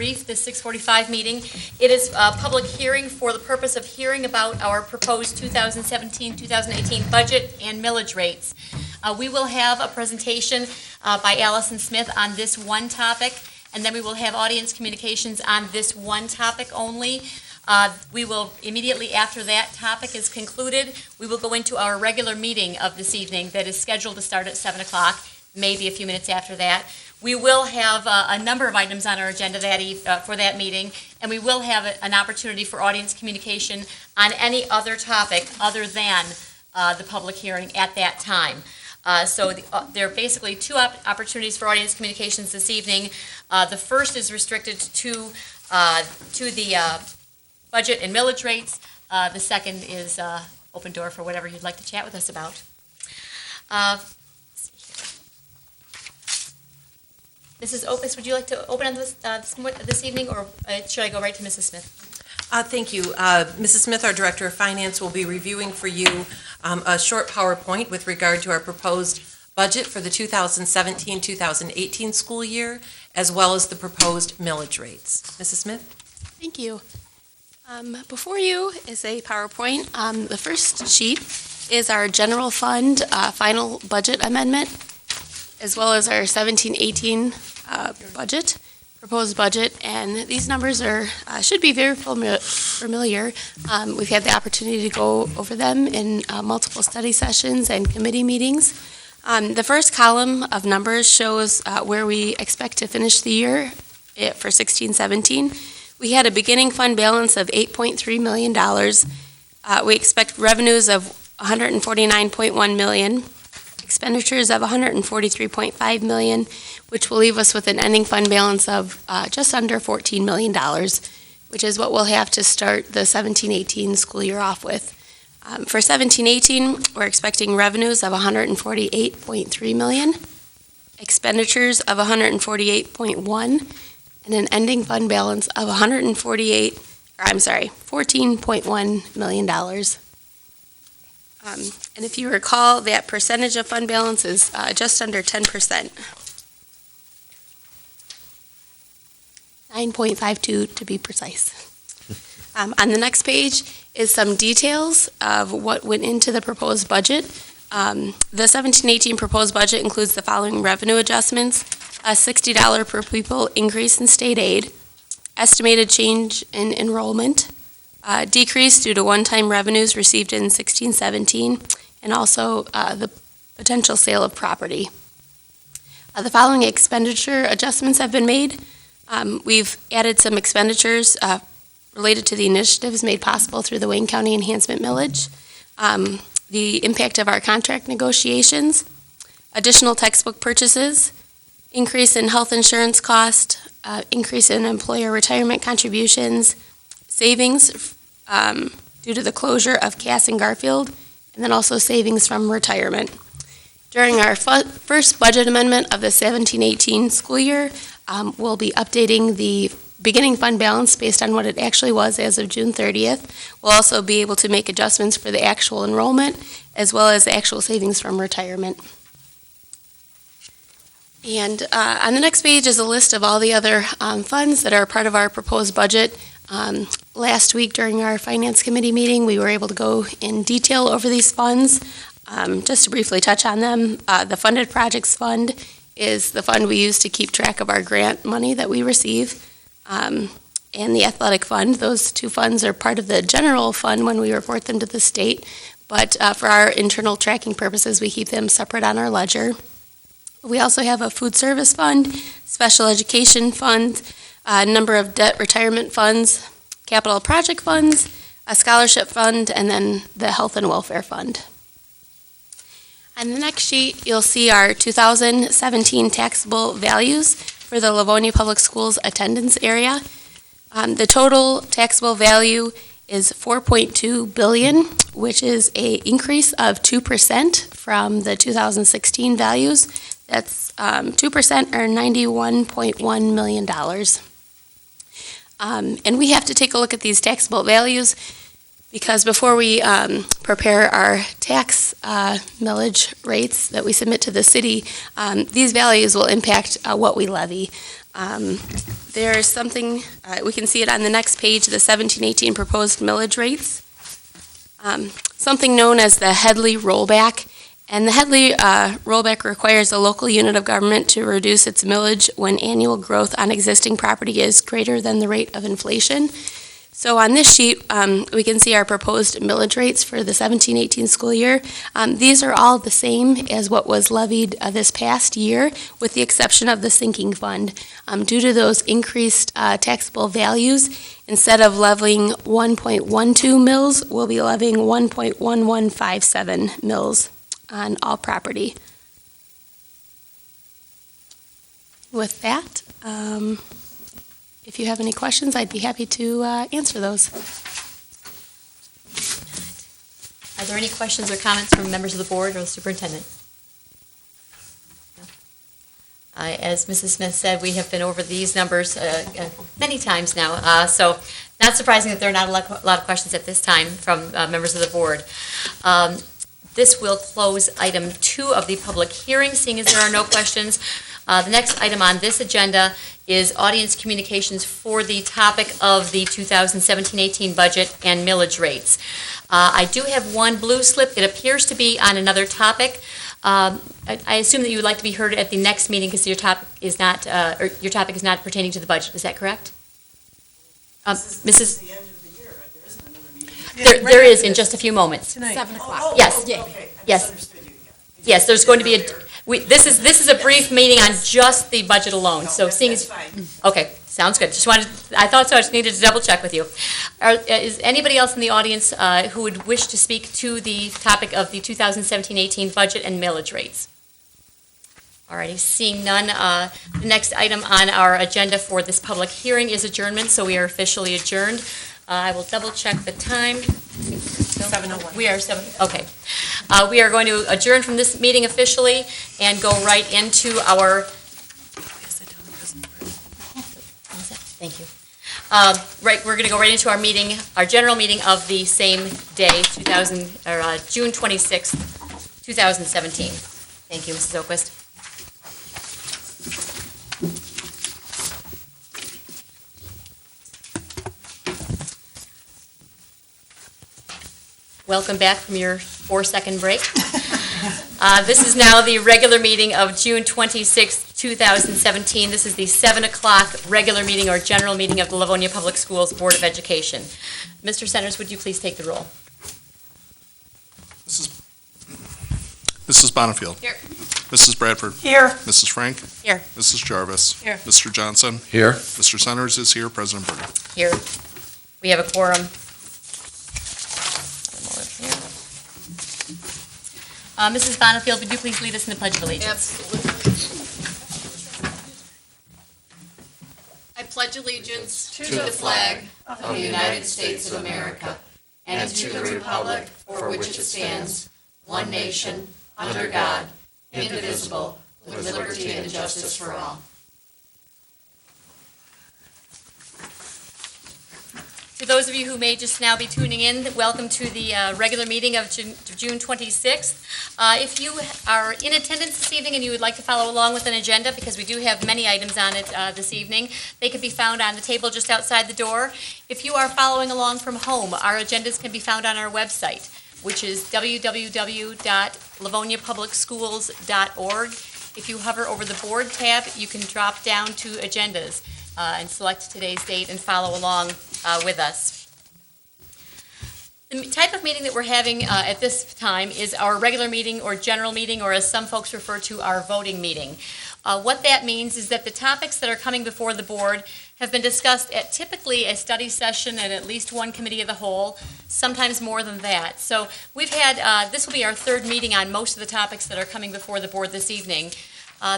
brief, this 6:45 meeting. It is a public hearing for the purpose of hearing about our proposed 2017-2018 budget and millage rates. We will have a presentation by Allison Smith on this one topic, and then we will have audience communications on this one topic only. We will, immediately after that topic is concluded, we will go into our regular meeting of this evening that is scheduled to start at 7 o'clock, maybe a few minutes after that. We will have a number of items on our agenda for that meeting, and we will have an opportunity for audience communication on any other topic other than the public hearing at that time. There are basically two opportunities for audience communications this evening. The first is restricted to the budget and millage rates. The second is open door for whatever you'd like to chat with us about. Mrs. Opus, would you like to open on this evening, or should I go right to Mrs. Smith? Thank you. Mrs. Smith, our Director of Finance, will be reviewing for you a short PowerPoint with regard to our proposed budget for the 2017-2018 school year, as well as the proposed millage rates. Mrs. Smith? Thank you. Before you is a PowerPoint. The first sheet is our general fund final budget amendment, as well as our 17-18 proposed budget, and these numbers should be very familiar. We've had the opportunity to go over them in multiple study sessions and committee meetings. The first column of numbers shows where we expect to finish the year for 16-17. We had a beginning fund balance of $8.3 million. We expect revenues of $149.1 million. Expenditures of $143.5 million, which will leave us with an ending fund balance of just under $14 million, which is what we'll have to start the 17-18 school year off with. For 17-18, we're expecting revenues of $148.3 million, expenditures of $148.1, and an ending fund balance of $14.1 million. And if you recall, that percentage of fund balance is just under 10%. 9.52 to be precise. On the next page is some details of what went into the proposed budget. The 17-18 proposed budget includes the following revenue adjustments: a $60 per pupil increase in state aid, estimated change in enrollment, decrease due to one-time revenues received in 16-17, and also the potential sale of property. The following expenditure adjustments have been made. We've added some expenditures related to the initiatives made possible through the Wayne County Enhancement Millage, the impact of our contract negotiations, additional textbook purchases, increase in health insurance cost, increase in employer retirement contributions, savings due to the closure of Cass and Garfield, and then also savings from retirement. During our first budget amendment of the 17-18 school year, we'll be updating the beginning fund balance based on what it actually was as of June 30th. We'll also be able to make adjustments for the actual enrollment, as well as the actual savings from retirement. And on the next page is a list of all the other funds that are part of our proposed budget. Last week during our Finance Committee meeting, we were able to go in detail over these funds. Just to briefly touch on them, the Funded Projects Fund is the fund we use to keep track of our grant money that we receive. And the Athletic Fund, those two funds are part of the general fund when we report them to the state, but for our internal tracking purposes, we keep them separate on our ledger. We also have a food service fund, special education fund, a number of debt retirement funds, capital project funds, a scholarship fund, and then the health and welfare fund. On the next sheet, you'll see our 2017 taxable values for the Livonia Public Schools attendance area. The total taxable value is $4.2 billion, which is an increase of 2% from the 2016 values. That's 2% or $91.1 million. And we have to take a look at these taxable values because before we prepare our tax millage rates that we submit to the city, these values will impact what we levy. There's something, we can see it on the next page, the 17-18 proposed millage rates. Something known as the Headley rollback. And the Headley rollback requires a local unit of government to reduce its millage when annual growth on existing property is greater than the rate of inflation. So on this sheet, we can see our proposed millage rates for the 17-18 school year. These are all the same as what was levied this past year, with the exception of the sinking fund. Due to those increased taxable values, instead of levying 1.12 mils, we'll be levying 1.1157 mils on all property. With that, if you have any questions, I'd be happy to answer those. Are there any questions or comments from members of the board or the superintendent? No. As Mrs. Smith said, we have been over these numbers many times now, so not surprising that there are not a lot of questions at this time from members of the board. This will close item 2 of the public hearing, seeing as there are no questions. The next item on this agenda is audience communications for the topic of the 2017-18 budget and millage rates. I do have one blue slip. It appears to be on another topic. I assume that you would like to be heard at the next meeting because your topic is not pertaining to the budget. Is that correct? Mrs. The end of the year, right? There isn't another meeting. There is in just a few moments. 7 o'clock. Oh, Yes. okay. I Yes. misunderstood you. Yeah. Yes, there's going to be this is a brief meeting on just the budget alone. No, So seeing that's as fine. okay, sounds good. I thought so. I just needed to double check with you. Is anybody else in the audience who would wish to speak to the topic of the 2017-18 budget and millage rates? Alrighty, seeing none, the next item on our agenda for this public hearing is adjournment, so we are officially adjourned. I will double check the time. 7:01. We are 7, okay. We are going to adjourn from this meeting officially and go right into our Thank you. Right, we're going to go right into our meeting, our general meeting of the same day, June 26th, 2017. Thank you, Mrs. Oquist. Welcome back from your 4-second break. This is now the regular meeting of June 26, 2017. This is the 7 o'clock regular meeting or general meeting of the Livonia Public Schools Board of Education. Mr. Centers, would you please take the roll? Mrs. Bonnefield. Here. Mrs. Bradford. Here. Mrs. Frank. Here. Mrs. Jarvis. Here. Mr. Johnson. Here. Mr. Centers is here. President Berger. Here. We have a quorum. Mrs. Bonnefield, would you please lead us in the Pledge of Allegiance? Absolutely. I pledge allegiance to the flag of the United States of America and to the republic for which it stands, one nation, under God, indivisible, with liberty and justice for all. For those of you who may just now be tuning in, welcome to the regular meeting of June 26th. If you are in attendance this evening and you would like to follow along with an agenda, because we do have many items on it this evening, they can be found on the table just outside the door. If you are following along from home, our agendas can be found on our website, which is www.livoniapublicschools.org. If you hover over the board tab, you can drop down to agendas and select today's date and follow along with us. The type of meeting that we're having at this time is our regular meeting or general meeting, or as some folks refer to, our voting meeting. What that means is that the topics that are coming before the board have been discussed at typically a study session and at least one committee of the whole, sometimes more than that. So we've had, this will be our third meeting on most of the topics that are coming before the board this evening.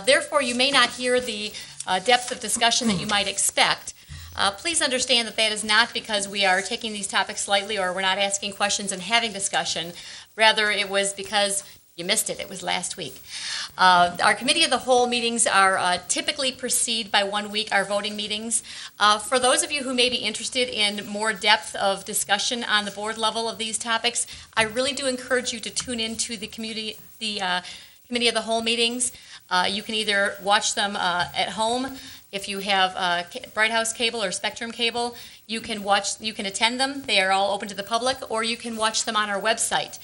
Therefore, you may not hear the depth of discussion that you might expect. Please understand that that is not because we are taking these topics lightly or we're not asking questions and having discussion. Rather, it was because you missed it. It was last week. Our committee of the whole meetings are typically precede by 1 week our voting meetings. For those of you who may be interested in more depth of discussion on the board level of these topics, I really do encourage you to tune into the committee of the whole meetings. You can either watch them at home If you have Bright House cable or Spectrum cable, you can attend them. They are all open to the public, or you can watch them on our website.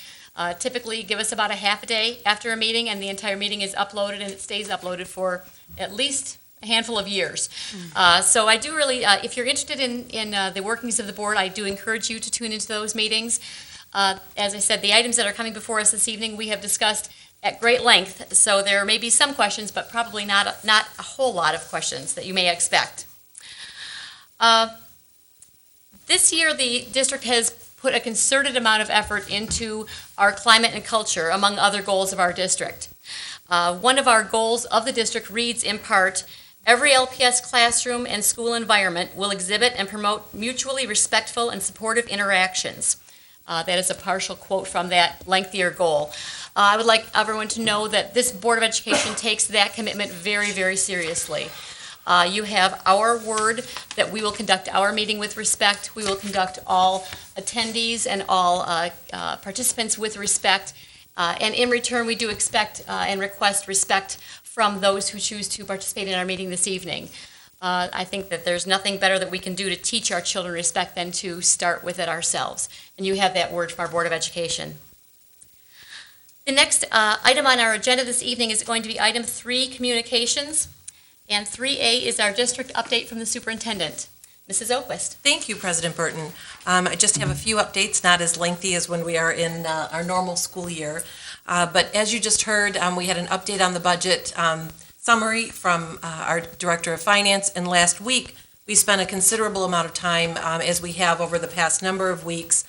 Typically, give us about a half a day after a meeting, and the entire meeting is uploaded, and it stays uploaded for at least a handful of years. So I do really, if you're interested in the workings of the board, I do encourage you to tune into those meetings. As I said, the items that are coming before us this evening, we have discussed at great length, so there may be some questions, but probably not a whole lot of questions that you may expect. This year, the district has put a concerted amount of effort into our climate and culture, among other goals of our district. One of our goals of the district reads in part, every LPS classroom and school environment will exhibit and promote mutually respectful and supportive interactions. That is a partial quote from that lengthier goal. I would like everyone to know that this Board of Education takes that commitment very, very seriously. You have our word that we will conduct our meeting with respect. We will conduct all attendees and all participants with respect. And in return, we do expect and request respect from those who choose to participate in our meeting this evening. I think that there's nothing better that we can do to teach our children respect than to start with it ourselves. And you have that word from our Board of Education. The next item on our agenda this evening is going to be item 3, communications. And 3A is our district update from the superintendent. Mrs. Oquist. Thank you, President Burton. I just have a few updates, not as lengthy as when we are in our normal school year. But as you just heard, we had an update on the budget summary from our Director of Finance, and last week we spent a considerable amount of time, as we have over the past number of weeks,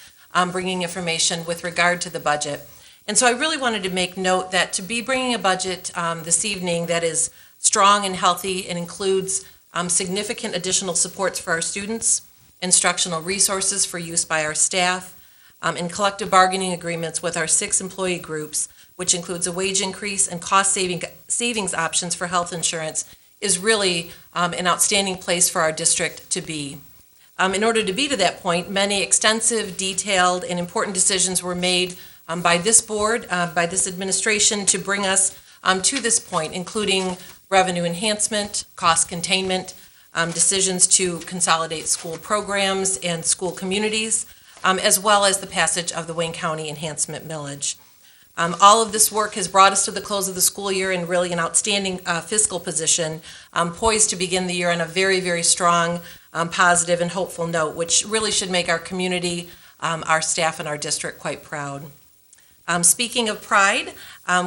bringing information with regard to the budget. And so I really wanted to make note that to be bringing a budget this evening that is strong and healthy and includes significant additional supports for our students, instructional resources for use by our staff, and collective bargaining agreements with our 6 employee groups, which includes a wage increase and cost savings options for health insurance, is really an outstanding place for our district to be. In order to be to that point, many extensive, detailed, and important decisions were made by this board, by this administration, to bring us to this point, including revenue enhancement, cost containment, decisions to consolidate school programs and school communities, as well as the passage of the Wayne County Enhancement Millage. All of this work has brought us to the close of the school year in really an outstanding fiscal position, poised to begin the year on a very, very strong, positive, and hopeful note, which really should make our community, our staff, and our district quite proud. Speaking of pride,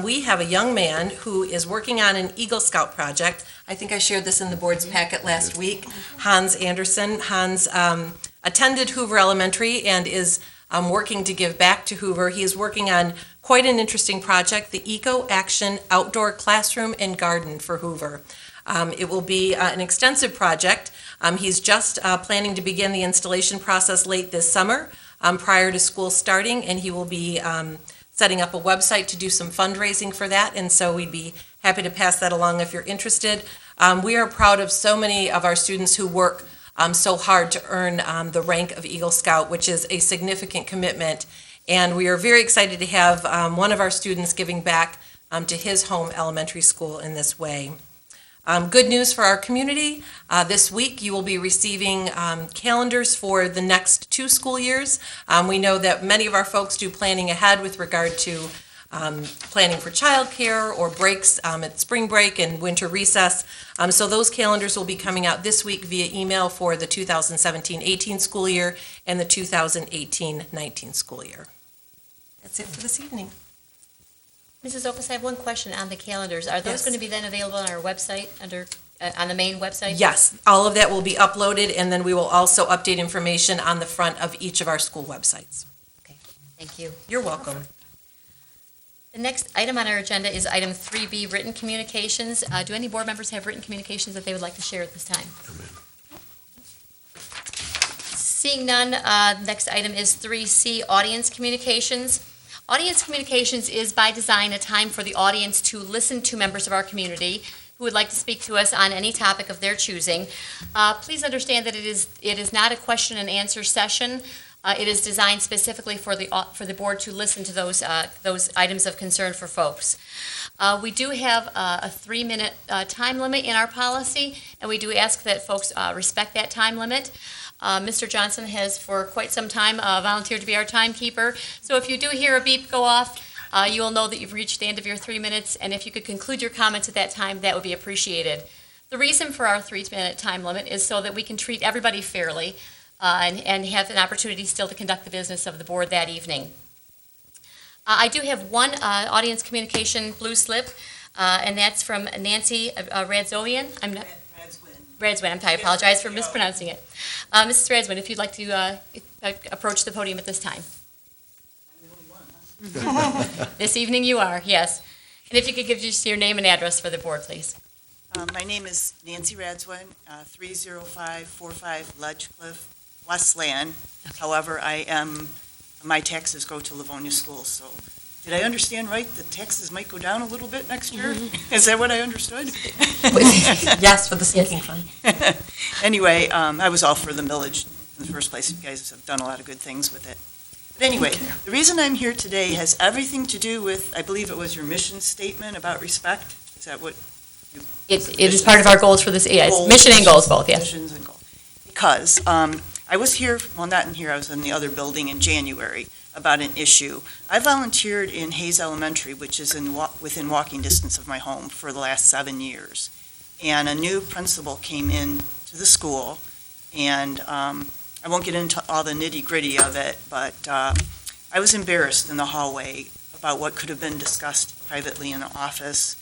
we have a young man who is working on an Eagle Scout project. I think I shared this in the board's packet last week. Hans Anderson. Hans attended Hoover Elementary and is working to give back to Hoover. He is working on quite an interesting project, the Eco Action Outdoor Classroom and Garden for Hoover. It will be an extensive project. He's just planning to begin the installation process late this summer, prior to school starting, and he will be setting up a website to do some fundraising for that, and so we'd be happy to pass that along if you're interested. We are proud of so many of our students who work so hard to earn the rank of Eagle Scout, which is a significant commitment, and we are very excited to have one of our students giving back to his home elementary school in this way. Good news for our community. This week you will be receiving calendars for the next 2 school years. We know that many of our folks do planning ahead with regard to planning for childcare or breaks at spring break and winter recess. So those calendars will be coming out this week via email for the 2017-18 school year and the 2018-19 school year. That's it for this evening. Mrs. Opus, I have one question on the calendars. Are those Yes. going to be then available on our website, on the main website? Yes, all of that will be uploaded, and then we will also update information on the front of each of our school websites. Okay, thank you. You're welcome. The next item on our agenda is item 3B, written communications. Do any board members have written communications that they would like to share at this time? Seeing none, next item is 3C, audience communications. Audience communications is by design a time for the audience to listen to members of our community who would like to speak to us on any topic of their choosing. Please understand that it is not a question and answer session. It is designed specifically for the board to listen to those items of concern for folks. We do have a 3-minute time limit in our policy, and we do ask that folks respect that time limit. Mr. Johnson has for quite some time volunteered to be our timekeeper, so if you do hear a beep go off, you will know that you've reached the end of your 3 minutes, and if you could conclude your comments at that time, that would be appreciated. The reason for our 3-minute time limit is so that we can treat everybody fairly and have an opportunity still to conduct the business of the board that evening. I do have one audience communication blue slip, and that's from Nancy Radzowian. Radzwin, I apologize for mispronouncing it. Mrs. Radzwin, if you'd like to approach the podium at this time. I'm the only one, huh? This evening you are, yes. And if you could give just your name and address for the board, please. My name is Nancy Radzwin, 30545 Ledgecliff, Westland. However, my taxes go to Livonia Schools, so did I understand right that taxes might go down a little bit next year? Is that what I understood? Yes, for the sinking fund. Anyway, I was all for the millage in the first place. You guys have done a lot of good things with it. But anyway, the reason I'm here today has everything to do with, I believe it was your mission statement about respect. Is that what? It is part of our goals for this, yeah, it's mission and goals both, yes. Missions and goals. Because I was here, well, not in here, I was in the other building in January about an issue. I volunteered in Hayes Elementary, which is within walking distance of my home, for the last 7 years. And a new principal came in to the school, and I won't get into all the nitty-gritty of it, but I was embarrassed in the hallway about what could have been discussed privately in the office,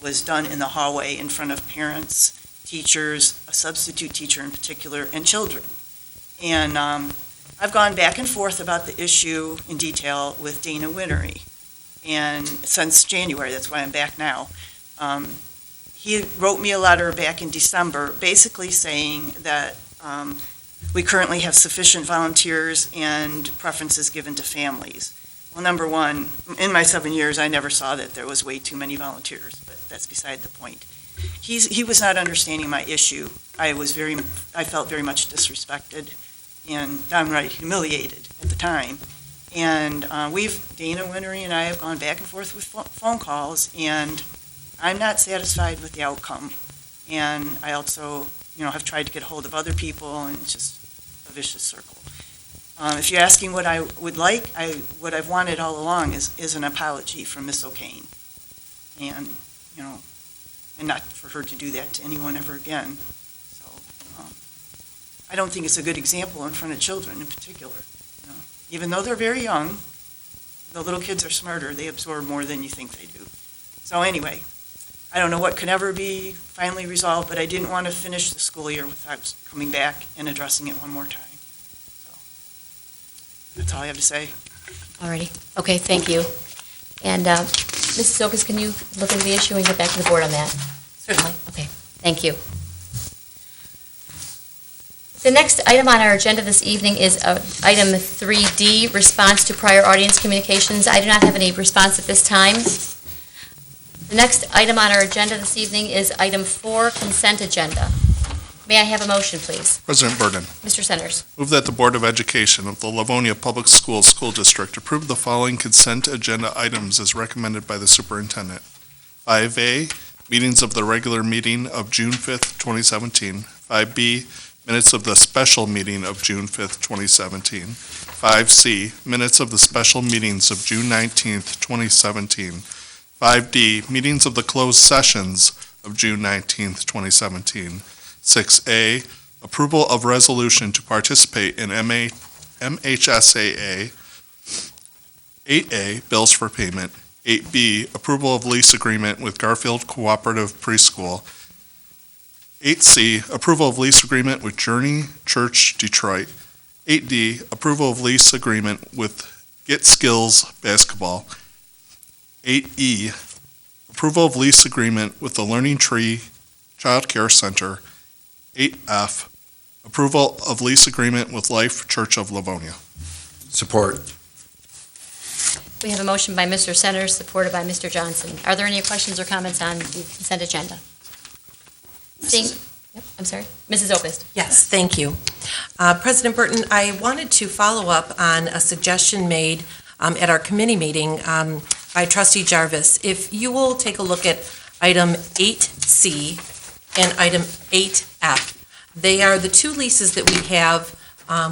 was done in the hallway in front of parents, teachers, a substitute teacher in particular, and children. And I've gone back and forth about the issue in detail with Dana Winnery. And since January, that's why I'm back now. He wrote me a letter back in December basically saying that we currently have sufficient volunteers and preferences given to families. Well, number one, in my 7 years, I never saw that there was way too many volunteers, but that's beside the point. He was not understanding my issue. I felt very much disrespected and downright humiliated at the time. And Dana Winnery and I have gone back and forth with phone calls, and I'm not satisfied with the outcome. And I also, have tried to get hold of other people, and it's just a vicious circle. If you're asking what I would like, what I've wanted all along is an apology from Miss O'Kane. And, and not for her to do that to anyone ever again. So I don't think it's a good example in front of children in particular. Even though they're very young, the little kids are smarter. They absorb more than you think they do. So anyway, I don't know what can ever be finally resolved, but I didn't want to finish the school year without coming back and addressing it one more time. So that's all I have to say. Alrighty, okay, thank you. And Mrs. Okus, can you look into the issue and get back to the board on that? Certainly. Okay, thank you. The next item on our agenda this evening is item 3D, response to prior audience communications. I do not have any response at this time. The next item on our agenda this evening is item 4, consent agenda. May I have a motion, please? President Burden, Mr. Centers. move that the Board of Education of the Livonia Public Schools School District approve the following consent agenda items as recommended by the superintendent. 5A, meetings of the regular meeting of June 5th, 2017. 5B, minutes of the special meeting of June 5th, 2017. 5C, minutes of the special meetings of June 19th, 2017. 5D, meetings of the closed sessions of June 19th, 2017. 6A, approval of resolution to participate in MHSAA. 8A, bills for payment. 8B, approval of lease agreement with Garfield Cooperative Preschool. 8C, approval of lease agreement with Journey Church Detroit. 8D, approval of lease agreement with Get Skills Basketball. 8E, approval of lease agreement with the Learning Tree Child Care Center. 8F, approval of lease agreement with Life Church of Livonia. Support. We have a motion by Mr. Centers, supported by Mr. Johnson. Are there any questions or comments on the consent agenda? Seeing, Yep, I'm sorry. Mrs. Opist. Yes, thank you. President Burton, I wanted to follow up on a suggestion made at our committee meeting by trustee Jarvis. If you will take a look at item 8C and item 8F. They are the two leases that we have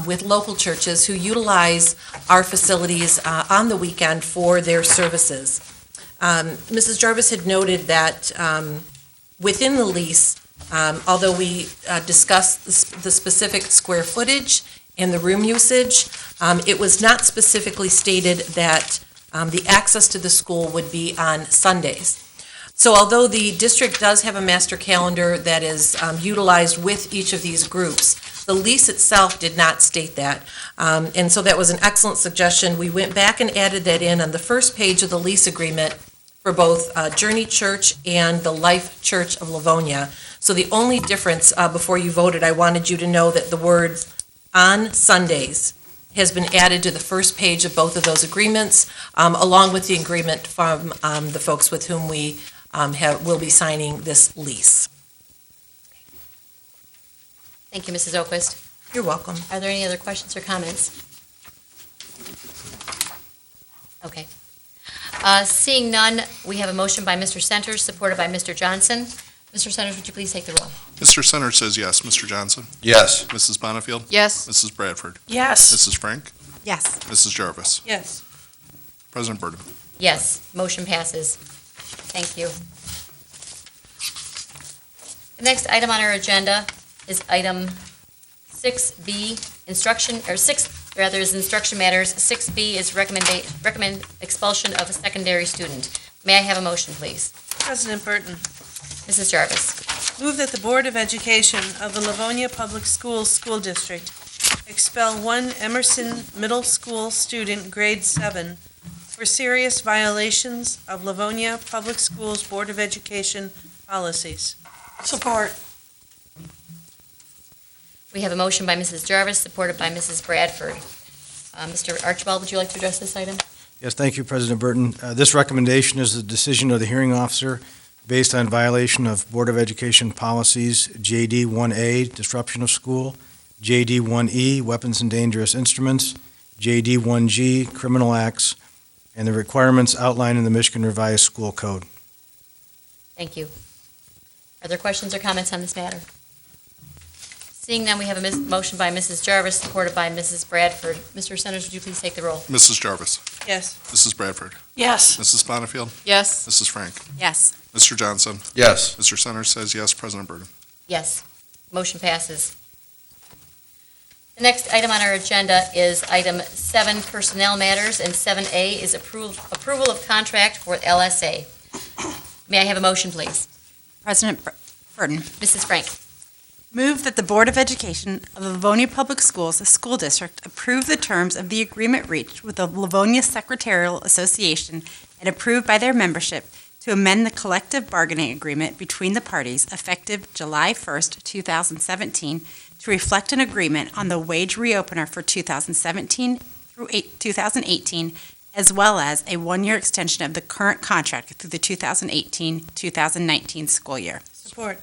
with local churches who utilize our facilities on the weekend for their services. Mrs. Jarvis had noted that within the lease, although we discussed the specific square footage and the room usage, it was not specifically stated that the access to the school would be on Sundays. So although the district does have a master calendar that is utilized with each of these groups, the lease itself did not state that. And so that was an excellent suggestion. We went back and added that in on the first page of the lease agreement for both Journey Church and the Life Church of Livonia. So the only difference, before you voted, I wanted you to know that the words "on Sundays" has been added to the first page of both of those agreements, along with the agreement from the folks with whom we will be signing this lease. Thank you, Mrs. Opist. You're welcome. Are there any other questions or comments? Okay. Seeing none, we have a motion by Mr. Centers, supported by Mr. Johnson. Mr. Centers, would you please take the roll? Mr. Center says yes. Mr. Johnson? Yes. Mrs. Bonnefield? Yes. Mrs. Bradford? Yes. Mrs. Frank? Yes. Mrs. Jarvis? Yes. President Burton? Yes, motion passes. Thank you. The next item on our agenda is item 6B, is instruction matters. 6B is recommend expulsion of a secondary student. May I have a motion, please? President Burton, Mrs. Jarvis. move that the Board of Education of the Livonia Public Schools School District expel one Emerson Middle School student, grade 7, for serious violations of Livonia Public Schools Board of Education policies. Support. We have a motion by Mrs. Jarvis, supported by Mrs. Bradford. Mr. Archibald, would you like to address this item? Yes, thank you, President Burton. This recommendation is the decision of the hearing officer based on violation of Board of Education policies JD 1A, disruption of school, JD 1E, weapons and dangerous instruments, JD 1G, criminal acts, and the requirements outlined in the Michigan Revised School Code. Thank you. Are there questions or comments on this matter? Seeing none, we have a motion by Mrs. Jarvis, supported by Mrs. Bradford. Mr. Centers, would you please take the roll? Mrs. Jarvis? Yes. Mrs. Bradford? Yes. Mrs. Bonnefield? Yes. Mrs. Frank? Yes. Mr. Johnson? Yes. Mr. Centers says yes. President Burton? Yes, motion passes. The next item on our agenda is item 7, personnel matters, and 7A is approval of contract for LSA. May I have a motion, please? President Burton, Mrs. Frank. move that the Board of Education of the Livonia Public Schools, the school district, approve the terms of the agreement reached with the Livonia Secretarial Association and approved by their membership to amend the collective bargaining agreement between the parties effective July 1st, 2017, to reflect an agreement on the wage reopener for 2017 through 2018, as well as a one-year extension of the current contract through the 2018-2019 school year. Support.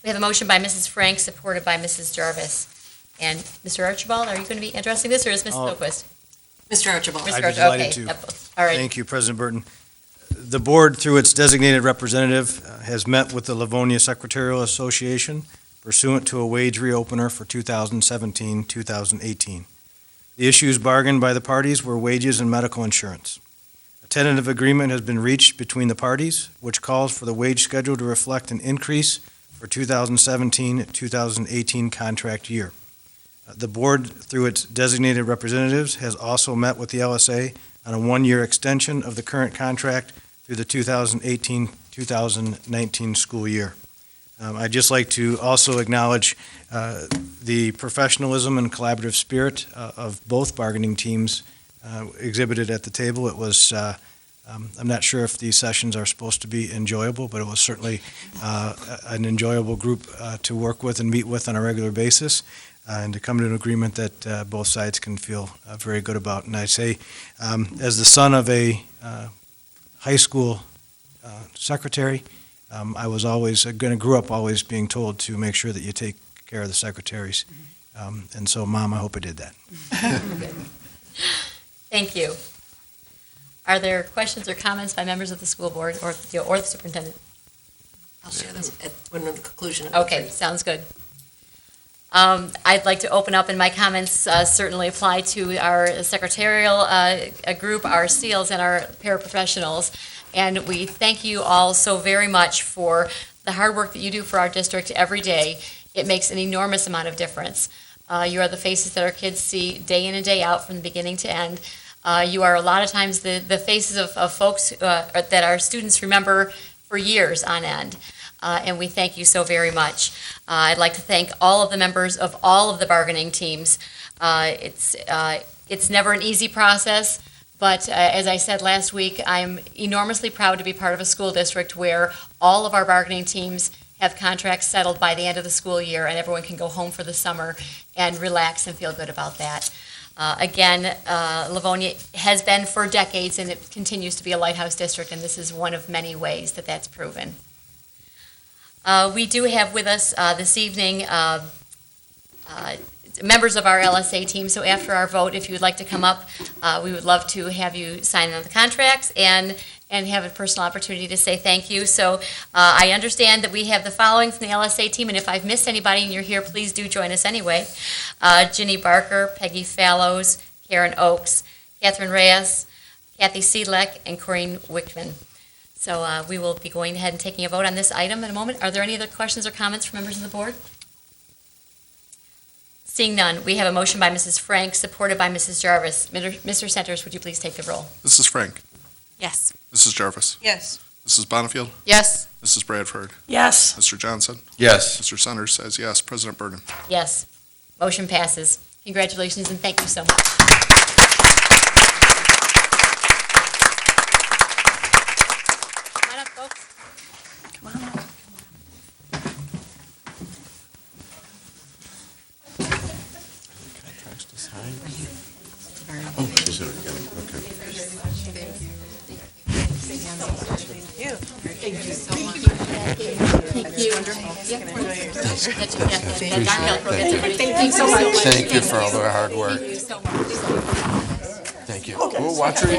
We have a motion by Mrs. Frank, supported by Mrs. Jarvis. And Mr. Archibald, are you going to be addressing this, or is Mrs. Oh. Oquist? Mr. Archibald. Mr. I'd be Archibald, delighted okay. to. Yep. All right. Thank you, President Burton. The board, through its designated representative, has met with the Livonia Secretarial Association pursuant to a wage reopener for 2017-2018. The issues bargained by the parties were wages and medical insurance. A tentative agreement has been reached between the parties, which calls for the wage schedule to reflect an increase for 2017-2018 contract year. The board, through its designated representatives, has also met with the LSA on a one-year extension of the current contract through the 2018-2019 school year. I'd just like to also acknowledge the professionalism and collaborative spirit of both bargaining teams exhibited at the table. It was, I'm not sure if these sessions are supposed to be enjoyable, but it was certainly an enjoyable group to work with and meet with on a regular basis, and to come to an agreement that both sides can feel very good about. And I say, as the son of a high school secretary, I was always, grew up always being told to make sure that you take care of the secretaries. And so, Mom, I hope I did that. Thank you. Are there questions or comments by members of the school board or the superintendent? I'll share them when the conclusion of the Okay, sounds good. I'd like to open up, and my comments certainly apply to our secretarial group, our SEALs, and our paraprofessionals. And we thank you all so very much for the hard work that you do for our district every day. It makes an enormous amount of difference. You are the faces that our kids see day in and day out from the beginning to end. You are a lot of times the faces of folks that our students remember for years on end. And we thank you so very much. I'd like to thank all of the members of all of the bargaining teams. It's never an easy process, but as I said last week, I'm enormously proud to be part of a school district where all of our bargaining teams have contracts settled by the end of the school year, and everyone can go home for the summer and relax and feel good about that. Again, Livonia has been for decades, and it continues to be a lighthouse district, and this is one of many ways that that's proven. We do have with us this evening members of our LSA team, so after our vote, if you would like to come up, we would love to have you sign on the contracts and have a personal opportunity to say thank you. So I understand that we have the following from the LSA team, and if I've missed anybody and you're here, please do join us anyway. Ginny Barker, Peggy Fallows, Karen Oakes, Catherine Reyes, Kathy Seedleck, and Corinne Wickman. So we will be going ahead and taking a vote on this item in a moment. Are there any other questions or comments from members of the board? Seeing none, we have a motion by Mrs. Frank, supported by Mrs. Jarvis. Mr. Centers, would you please take the roll? Mrs. Frank. Yes. Mrs. Jarvis. Yes. Mrs. Bonnefield. Yes. Mrs. Bradford. Yes. Mr. Johnson. Yes. Mr. Centers says yes. President Burden. Yes. Motion passes. Congratulations and thank you so much. Come on up, folks. Oh, she's already got it. Okay. Thank you so much. Thank you for all the hard work. Thank you so much. Thank you. Oh, watch her. I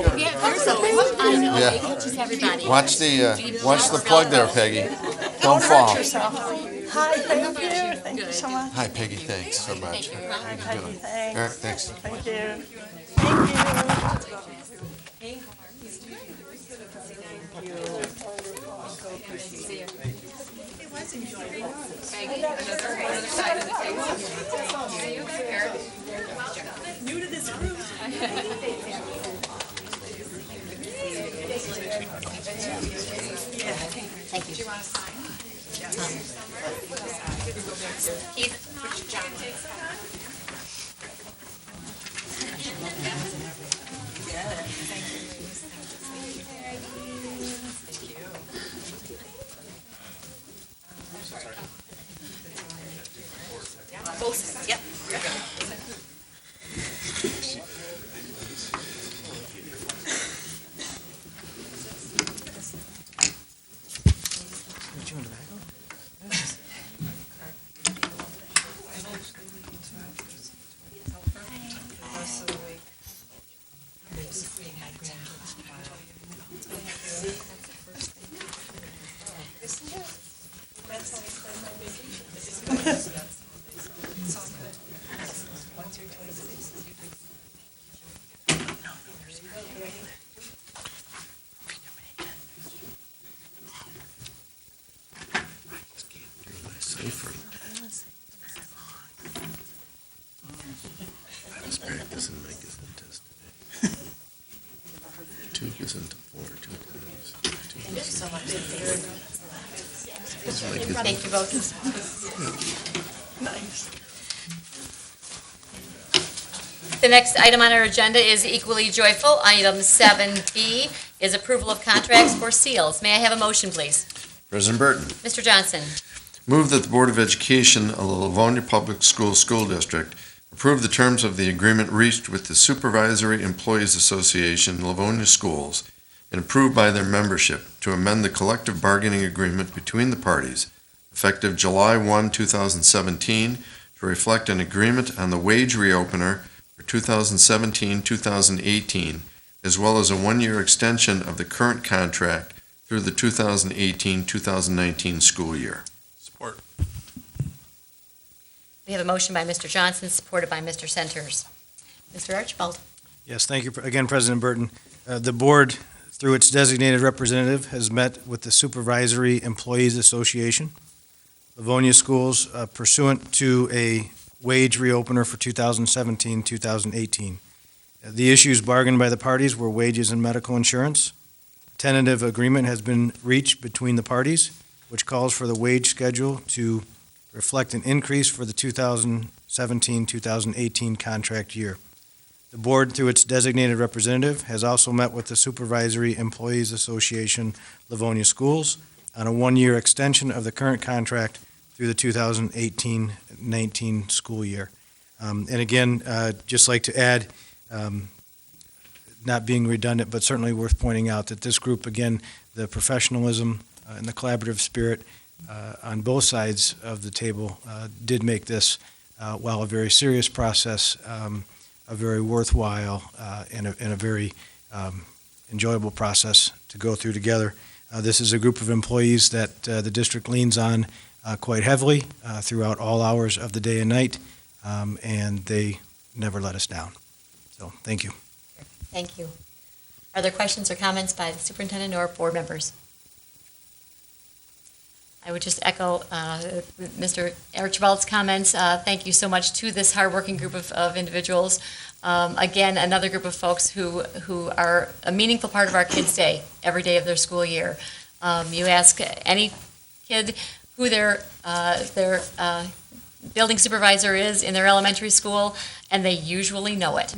know, Yeah. it catches everybody. Watch the plug there, Peggy. Don't fall. Hi, thank you. Thank you so much. Hi, Peggy. Thanks so much. How you doing? Eric, thanks. Thank you. Thank you. New to this group. Thank you. Do you want to sign? Keith, which John takes it on? Both, yep. I was practicing my test today. 2 goes into 4 2 times. Thank you so much. This is my Gazette. Thank you both. Nice. The next item on our agenda is equally joyful. Item 7B is approval of contracts for seals. May I have a motion, please? President Burton. Mr. Johnson. Move that the Board of Education of the Livonia Public Schools School District approve the terms of the agreement reached with the Supervisory Employees Association, Livonia Schools, and approved by their membership to amend the collective bargaining agreement between the parties effective July 1, 2017, to reflect an agreement on the wage reopener for 2017-2018, as well as a one-year extension of the current contract through the 2018-2019 school year. Support. We have a motion by Mr. Johnson, supported by Mr. Centers. Mr. Archibald. Yes, thank you again, President Burton. The board, through its designated representative, has met with the Supervisory Employees Association, Livonia Schools, pursuant to a wage reopener for 2017-2018. The issues bargained by the parties were wages and medical insurance. A tentative agreement has been reached between the parties, which calls for the wage schedule to reflect an increase for the 2017-2018 contract year. The board, through its designated representative, has also met with the Supervisory Employees Association, Livonia Schools, on a one-year extension of the current contract through the 2018-19 school year. And again, just like to add, not being redundant, but certainly worth pointing out that this group, again, the professionalism and the collaborative spirit on both sides of the table did make this, while a very serious process, a very worthwhile and a very enjoyable process to go through together. This is a group of employees that the district leans on quite heavily throughout all hours of the day and night, and they never let us down. So, thank you. Thank you. Are there questions or comments by the superintendent or board members? I would just echo Mr. Archibald's comments. Thank you so much to this hardworking group of individuals. Again, another group of folks who are a meaningful part of our kids' day, every day of their school year. You ask any kid who their building supervisor is in their elementary school, and they usually know it.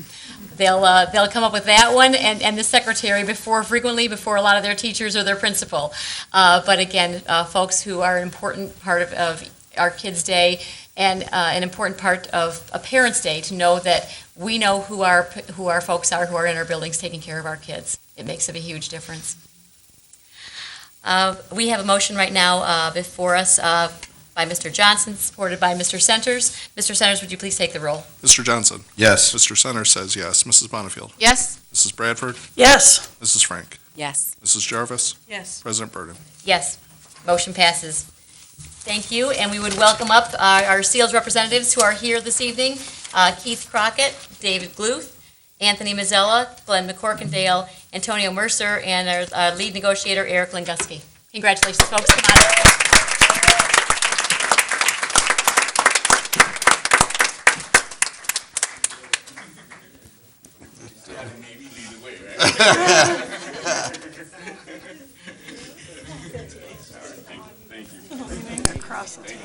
They'll come up with that one and the secretary frequently before a lot of their teachers or their principal. But again, folks who are an important part of our kids' day and an important part of a parent's day, to know that we know who our folks are who are in our buildings taking care of our kids. It makes a huge difference. We have a motion right now before us by Mr. Johnson, supported by Mr. Centers. Mr. Centers, would you please take the roll? Mr. Johnson. Yes. Mr. Centers says yes. Mrs. Bonnefield. Yes. Mrs. Bradford. Yes. Mrs. Frank. Yes. Mrs. Jarvis. Yes. President Burden. Yes. Motion passes. Thank you, and we would welcome up our SEALS representatives who are here this evening. Keith Crockett, David Gluth, Anthony Mazzella, Glenn McCorkindale, Antonio Mercer, and our lead negotiator, Eric Linguski. Congratulations, folks. Come on up. Across the table.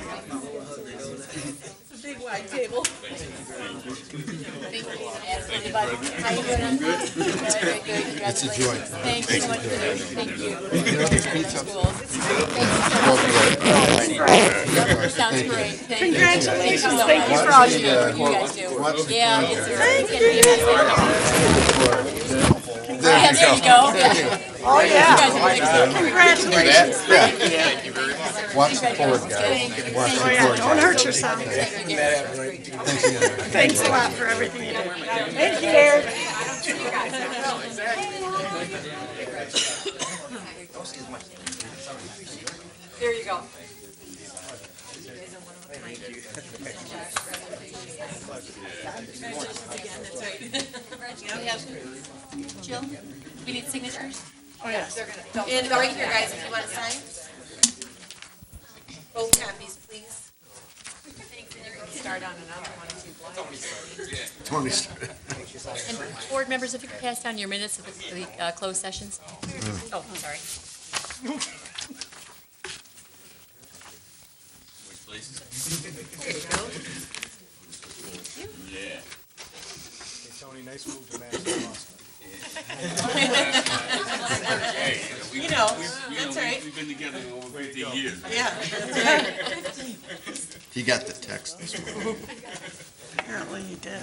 It's a big wide table. How you doing? Good. It's a joy. Thank you so much for this. Thank you. Sounds great. Thank you. Congratulations. Thank you for all you do. You guys do. Yeah, it's there you go. Oh, yeah. You guys are excellent. Congratulations. Thank you very much. Watch the board, guys. Oh, yeah. Don't hurt yourself. Thanks a lot for everything you do. Thank you, Eric. There you go. Jill, we need signatures? Oh, yes. And right here, guys, if you want to sign. Both copies, please. Start on another one. Tony. And board members, if you could pass down your minutes of the closed sessions. Oh, sorry. Tony, nice move to match the Boston. You know, that's right. We've been together over 50 years. Yeah. He got the text this morning. Apparently you did.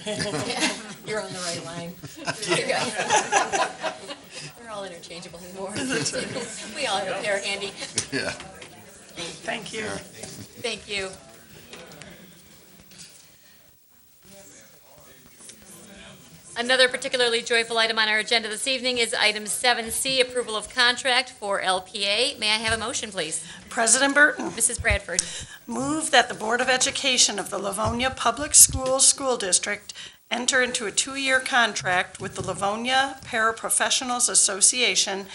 You're on the right line. They're all interchangeable anymore. We all have a pair handy. Yeah. Thank you. Thank you. Another particularly joyful item on our agenda this evening is item 7C, approval of contract for LPA. May I have a motion, please? President Burton, Mrs. Bradford. move that the Board of Education of the Livonia Public Schools School District enter into a 2-year contract with the Livonia Paraprofessionals Association,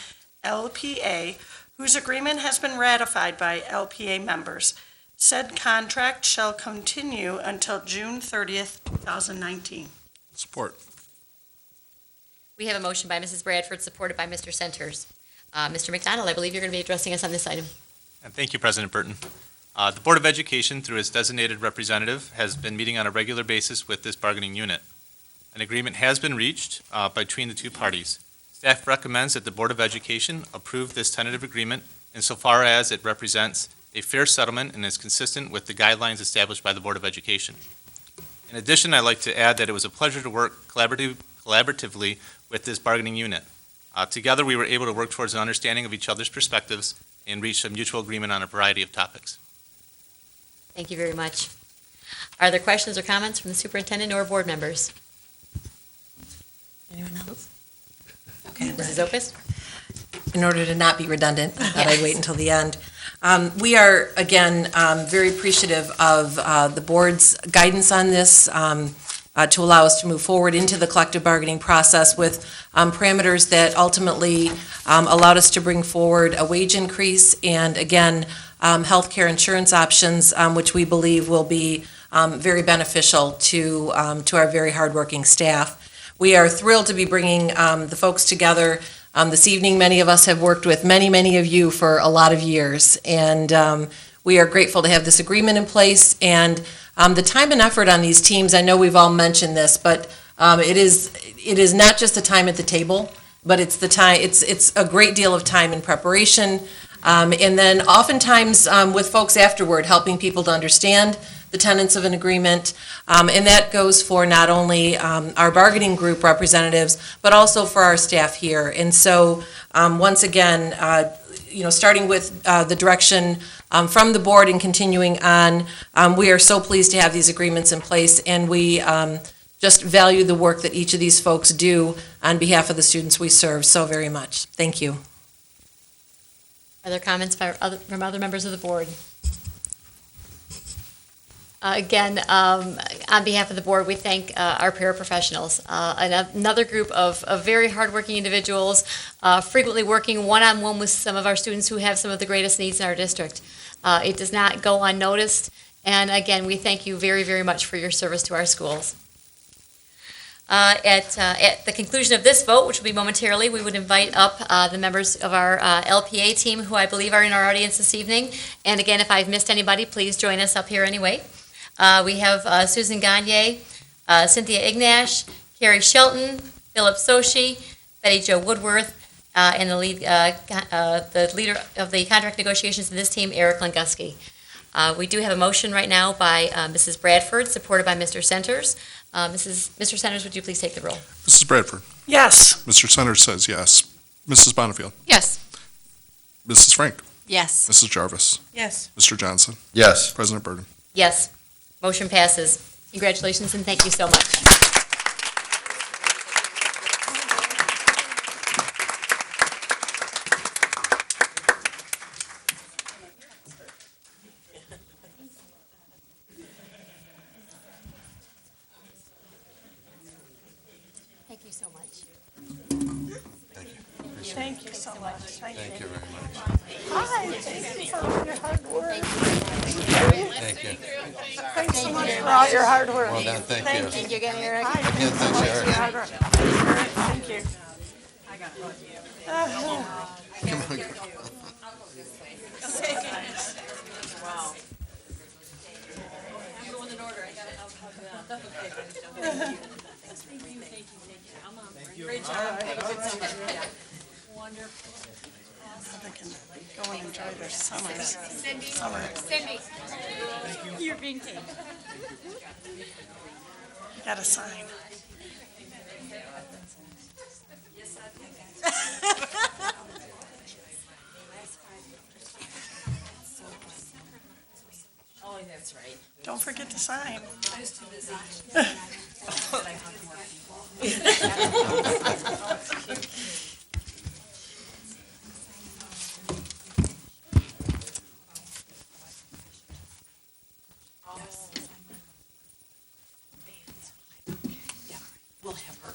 LPA, whose agreement has been ratified by LPA members. Said contract shall continue until June 30th, 2019. Support. We have a motion by Mrs. Bradford, supported by Mr. Centers. Mr. McDonald, I believe you're going to be addressing us on this item. And thank you, President Burton. The Board of Education, through its designated representative, has been meeting on a regular basis with this bargaining unit. An agreement has been reached between the two parties. Staff recommends that the Board of Education approve this tentative agreement insofar as it represents a fair settlement and is consistent with the guidelines established by the Board of Education. In addition, I'd like to add that it was a pleasure to work collaboratively with this bargaining unit. Together, we were able to work towards an understanding of each other's perspectives and reach a mutual agreement on a variety of topics. Thank you very much. Are there questions or comments from the superintendent or board members? Anyone else? Okay, Mrs. Opus? In order to not be redundant, I thought I'd wait until the end. We are, again, very appreciative of the board's guidance on this to allow us to move forward into the collective bargaining process with parameters that ultimately allowed us to bring forward a wage increase and, again, healthcare insurance options, which we believe will be very beneficial to our very hardworking staff. We are thrilled to be bringing the folks together this evening. Many of us have worked with many of you for a lot of years, and we are grateful to have this agreement in place. And the time and effort on these teams, I know we've all mentioned this, but it is not just the time at the table, but it's the time. It's a great deal of time in preparation, and then oftentimes with folks afterward, helping people to understand the tenets of an agreement, and that goes for not only our bargaining group representatives, but also for our staff here. And so, once again, starting with the direction from the board and continuing on, we are so pleased to have these agreements in place, and we just value the work that each of these folks do on behalf of the students we serve so very much. Thank you. Are there comments from other members of the board? Again, on behalf of the board, we thank our paraprofessionals, another group of very hardworking individuals, frequently working one-on-one with some of our students who have some of the greatest needs in our district. It does not go unnoticed, and again, we thank you very much for your service to our schools. At the conclusion of this vote, which will be momentarily, we would invite up the members of our LPA team, who I believe are in our audience this evening. And again, if I've missed anybody, please join us up here anyway. We have Susan Gagne, Cynthia Ignash, Carrie Shelton, Philip Soshi, Betty Jo Woodworth, and the leader of the contract negotiations in this team, Eric Languski. We do have a motion right now by Mrs. Bradford, supported by Mr. Centers. Mr. Centers, would you please take the roll? Mrs. Bradford. Yes. Mr. Centers says yes. Mrs. Bonnefield. Yes. Mrs. Frank. Yes. Mrs. Jarvis. Yes. Mr. Johnson. Yes. President Burton. Yes. Motion passes. Congratulations and thank you so much. Thank you so much. Thank you so much. Thank you very much. Hi, thank you for all your hard work. Thank you. Thanks so much for all your hard work. Well done, thank you. Thank you again, Eric. Yeah, thanks, Eric. Hard work. Eric, thank you. Come on. Great job. Wonderful. They can go and enjoy their summers. Summer. Cindy, you're being taken. You gotta sign. Oh, that's right. Don't forget to sign. We'll have her.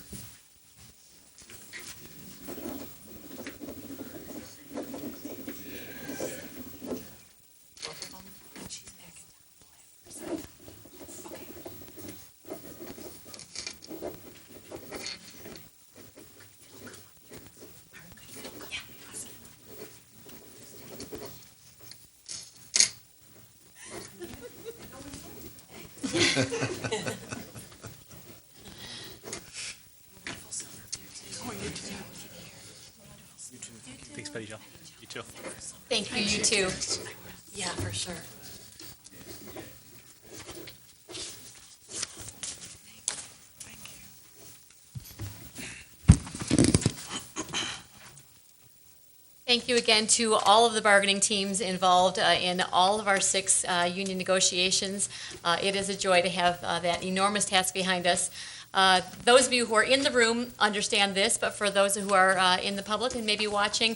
Thanks, Betty Jo. You too. Thank you, you too. Yeah, for sure. Thank you again to all of the bargaining teams involved in all of our 6 union negotiations. It is a joy to have that enormous task behind us. Those of you who are in the room understand this, but for those who are in the public and maybe watching,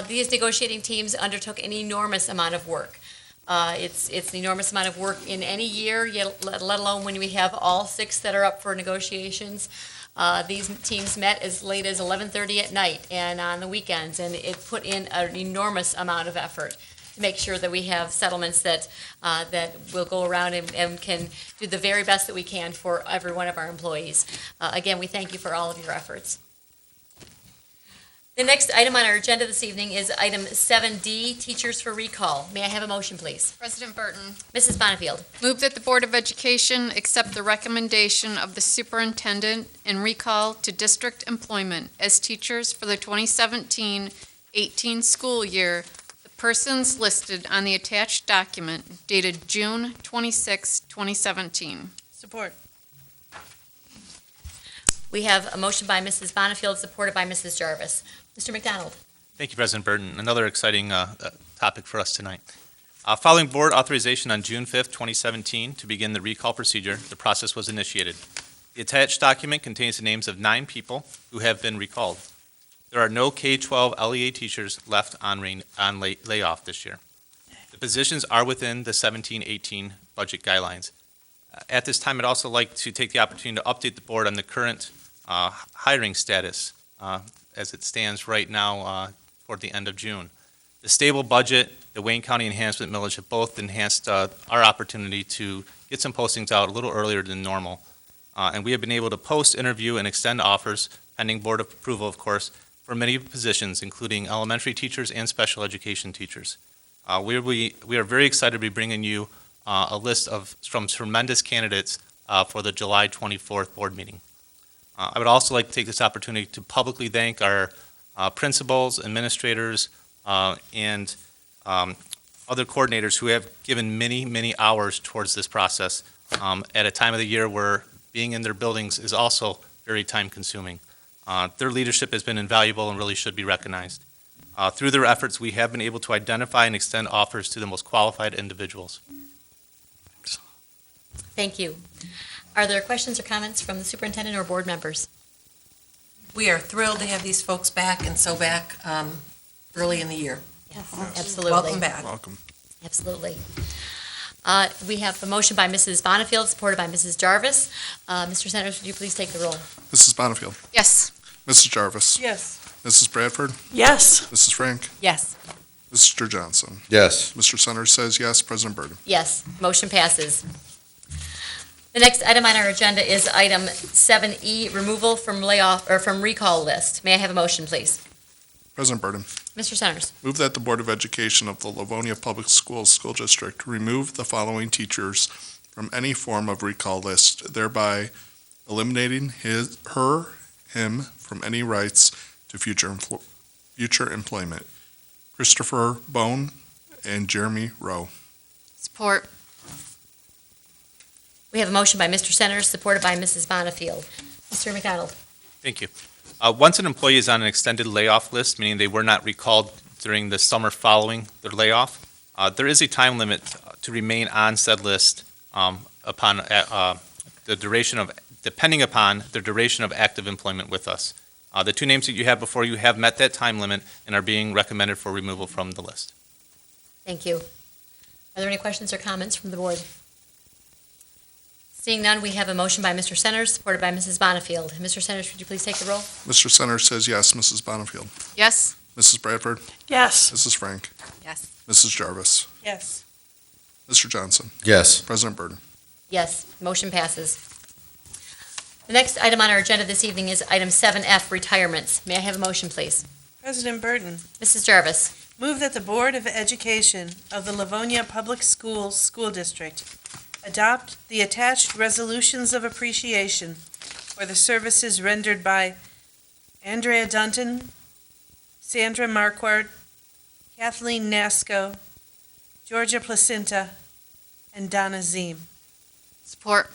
these negotiating teams undertook an enormous amount of work. It's an enormous amount of work in any year, let alone when we have all 6 that are up for negotiations. These teams met as late as 11:30 at night and on the weekends, and it put in an enormous amount of effort to make sure that we have settlements that will go around and can do the very best that we can for every one of our employees. Again, we thank you for all of your efforts. The next item on our agenda this evening is item 7D, Teachers for Recall. May I have a motion, please? President Burton, Mrs. Bonnefield. move that the Board of Education accept the recommendation of the superintendent and recall to district employment as teachers for the 2017-18 school year the persons listed on the attached document dated June 26, 2017. Support. We have a motion by Mrs. Bonnefield, supported by Mrs. Jarvis. Mr. McDonald. Thank you, President Burton. Another exciting topic for us tonight. Following board authorization on June 5th, 2017, to begin the recall procedure, the process was initiated. The attached document contains the names of 9 people who have been recalled. There are no K-12 LEA teachers left on layoff this year. The positions are within the 17-18 budget guidelines. At this time, I'd also like to take the opportunity to update the board on the current hiring status as it stands right now toward the end of June. The stable budget, the Wayne County Enhancement Millage have both enhanced our opportunity to get some postings out a little earlier than normal. And we have been able to post, interview, and extend offers, pending board approval, of course, for many positions, including elementary teachers and special education teachers. We are very excited to be bringing you a list of from tremendous candidates for the July 24th board meeting. I would also like to take this opportunity to publicly thank our principals, administrators, and other coordinators who have given many, many hours towards this process at a time of the year where being in their buildings is also very time-consuming. Their leadership has been invaluable and really should be recognized. Through their efforts, we have been able to identify and extend offers to the most qualified individuals. Thank you. Are there questions or comments from the superintendent or board members? We are thrilled to have these folks back and so back early in the year. Yes, absolutely. Welcome back. Welcome. Absolutely. We have a motion by Mrs. Bonnefield, supported by Mrs. Jarvis. Mr. Centers, would you please take the roll? Mrs. Bonnefield. Yes. Mrs. Jarvis. Yes. Mrs. Bradford. Yes. Mrs. Frank. Yes. Mr. Johnson. Yes. Mr. Centers says yes. President Burden. Yes, motion passes. The next item on our agenda is item 7E, removal from layoff, or from recall list. May I have a motion, please? President Burden. Mr. Centers. Move that the Board of Education of the Livonia Public Schools School District remove the following teachers from any form of recall list, thereby eliminating him from any rights to future employment. Christopher Bone and Jeremy Rowe. Support. We have a motion by Mr. Centers, supported by Mrs. Bonnefield. Mr. McDonald? Thank you. Once an employee is on an extended layoff list, meaning they were not recalled during the summer following their layoff, there is a time limit to remain on said list upon the duration of, depending upon the duration of active employment with us. The two names that you have before you have met that time limit and are being recommended for removal from the list. Thank you. Are there any questions or comments from the board? Seeing none, we have a motion by Mr. Centers, supported by Mrs. Bonnefield. Mr. Centers, would you please take the roll? Mr. Centers says yes. Mrs. Bonnefield. Yes. Mrs. Bradford. Yes. Mrs. Frank. Yes. Mrs. Jarvis. Yes. Mr. Johnson. Yes. President Burden. Yes, motion passes. The next item on our agenda this evening is item 7F, retirements. May I have a motion, please? President Burton, Mrs. Jarvis. move that the Board of Education of the Livonia Public Schools School District adopt the attached resolutions of appreciation for the services rendered by Andrea Dunton, Sandra Marquardt, Kathleen Nasco, Georgia Placenta, and Donna Ziem. Support.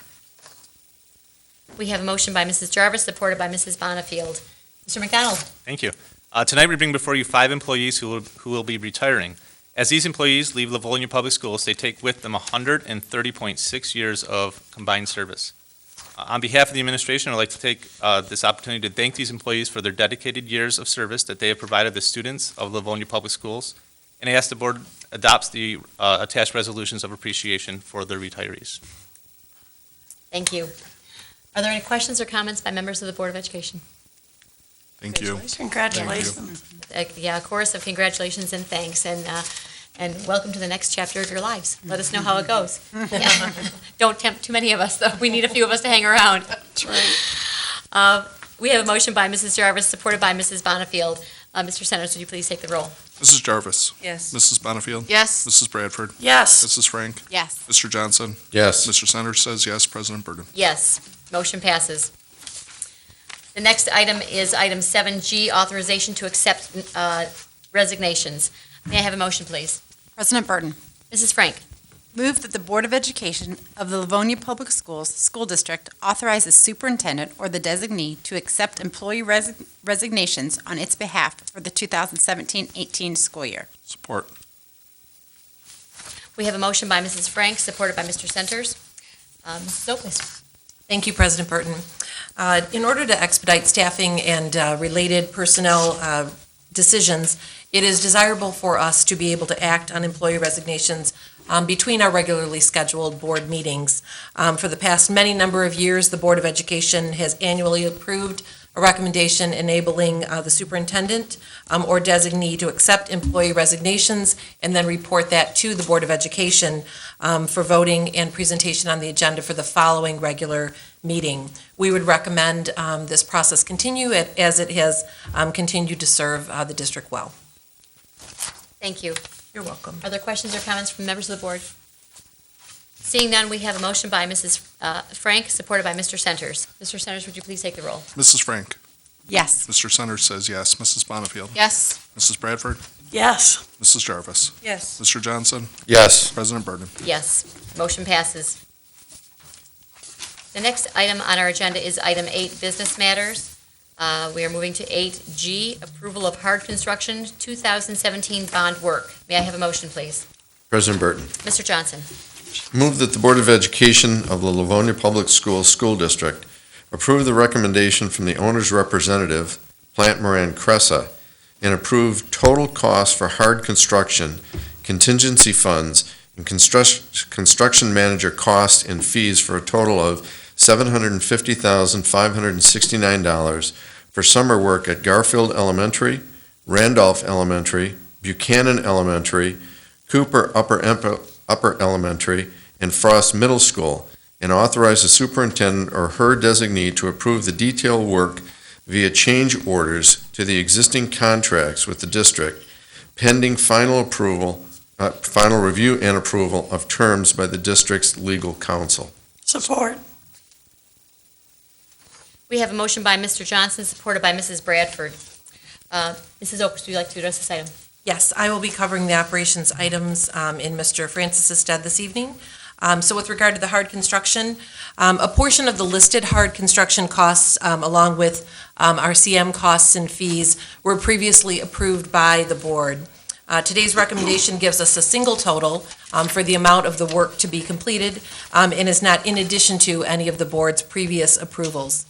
We have a motion by Mrs. Jarvis, supported by Mrs. Bonnefield. Mr. McDonald. Thank you. Tonight, we bring before you 5 employees who will be retiring. As these employees leave Livonia Public Schools, they take with them 130.6 years of combined service. On behalf of the administration, I'd like to take this opportunity to thank these employees for their dedicated years of service that they have provided the students of Livonia Public Schools, and I ask the board adopts the attached resolutions of appreciation for their retirees. Thank you. Are there any questions or comments by members of the Board of Education? Thank you. Congratulations. Yeah, a chorus of congratulations and thanks, and welcome to the next chapter of your lives. Let us know how it goes. Yeah. Don't tempt too many of us, though. We need a few of us to hang around. That's right. We have a motion by Mrs. Jarvis, supported by Mrs. Bonnefield. Mr. Centers, would you please take the roll? Mrs. Jarvis. Yes. Mrs. Bonnefield. Yes. Mrs. Bradford. Yes. Mrs. Frank. Yes. Mr. Johnson. Yes. Mr. Centers says yes. President Burden. Yes, motion passes. The next item is item 7G, authorization to accept resignations. May I have a motion, please? President Burton, Mrs. Frank. move that the Board of Education of the Livonia Public Schools School District authorize the superintendent or the designee to accept employee resignations on its behalf for the 2017-18 school year. Support. We have a motion by Mrs. Frank, supported by Mr. Centers. Mrs. Oakley. Thank you, President Burton. In order to expedite staffing and related personnel decisions, it is desirable for us to be able to act on employee resignations between our regularly scheduled board meetings. For the past many number of years, the Board of Education has annually approved a recommendation enabling the superintendent or designee to accept employee resignations and then report that to the Board of Education for voting and presentation on the agenda for the following regular meeting. We would recommend this process continue as it has continued to serve the district well. Thank you. You're welcome. Are there questions or comments from members of the board? Seeing none, we have a motion by Mrs. Frank, supported by Mr. Centers. Mr. Centers, would you please take the roll? Mrs. Frank. Yes. Mr. Centers says yes. Mrs. Bonnefield. Yes. Mrs. Bradford. Yes. Mrs. Jarvis. Yes. Mr. Johnson. Yes. President Burden. Yes, motion passes. The next item on our agenda is item 8, business matters. We are moving to 8G, approval of hard construction 2017 bond work. May I have a motion, please? President Burton, Mr. Johnson. move that the Board of Education of the Livonia Public Schools School District approve the recommendation from the owner's representative, Plant Moran Cressa, and approve total cost for hard construction, contingency funds, and construction manager costs and fees for a total of $750,569 for summer work at Garfield Elementary, Randolph Elementary, Buchanan Elementary, Cooper Upper Elementary, and Frost Middle School, and authorize the superintendent or her designee to approve the detail work via change orders to the existing contracts with the district, pending final review and approval of terms by the district's legal counsel. Support. We have a motion by Mr. Johnson, supported by Mrs. Bradford. Mrs. Oaks, would you like to address this item? Yes, I will be covering the operations items in Mr. Francis's stead this evening. So with regard to the hard construction, a portion of the listed hard construction costs, along with our CM costs and fees, were previously approved by the board. Today's recommendation gives us a single total for the amount of the work to be completed and is not in addition to any of the board's previous approvals.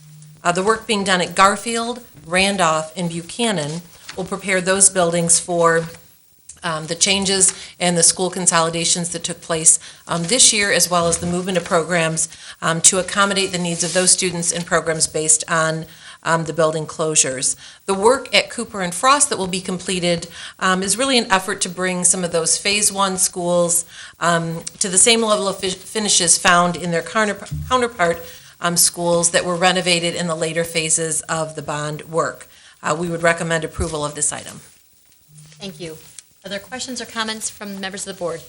The work being done at Garfield, Randolph, and Buchanan will prepare those buildings for the changes and the school consolidations that took place this year, as well as the movement of programs to accommodate the needs of those students and programs based on the building closures. The work at Cooper and Frost that will be completed is really an effort to bring some of those Phase 1 schools to the same level of finishes found in their counterpart schools that were renovated in the later phases of the bond work. We would recommend approval of this item. Thank you. Are there questions or comments from members of the board?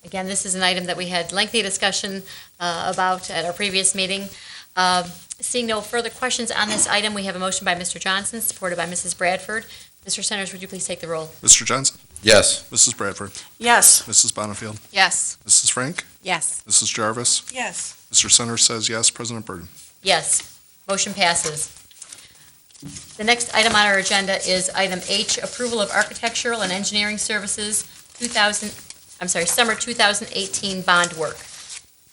Again, this is an item that we had lengthy discussion about at our previous meeting. Seeing no further questions on this item, we have a motion by Mr. Johnson, supported by Mrs. Bradford. Mr. Centers, would you please take the roll? Mr. Johnson? Yes. Mrs. Bradford? Yes. Mrs. Bonnefield? Yes. Mrs. Frank? Yes. Mrs. Jarvis? Yes. Mr. Centers says yes. President Burden? Yes. Motion passes. The next item on our agenda is item H, approval of architectural and engineering services summer 2018 bond work.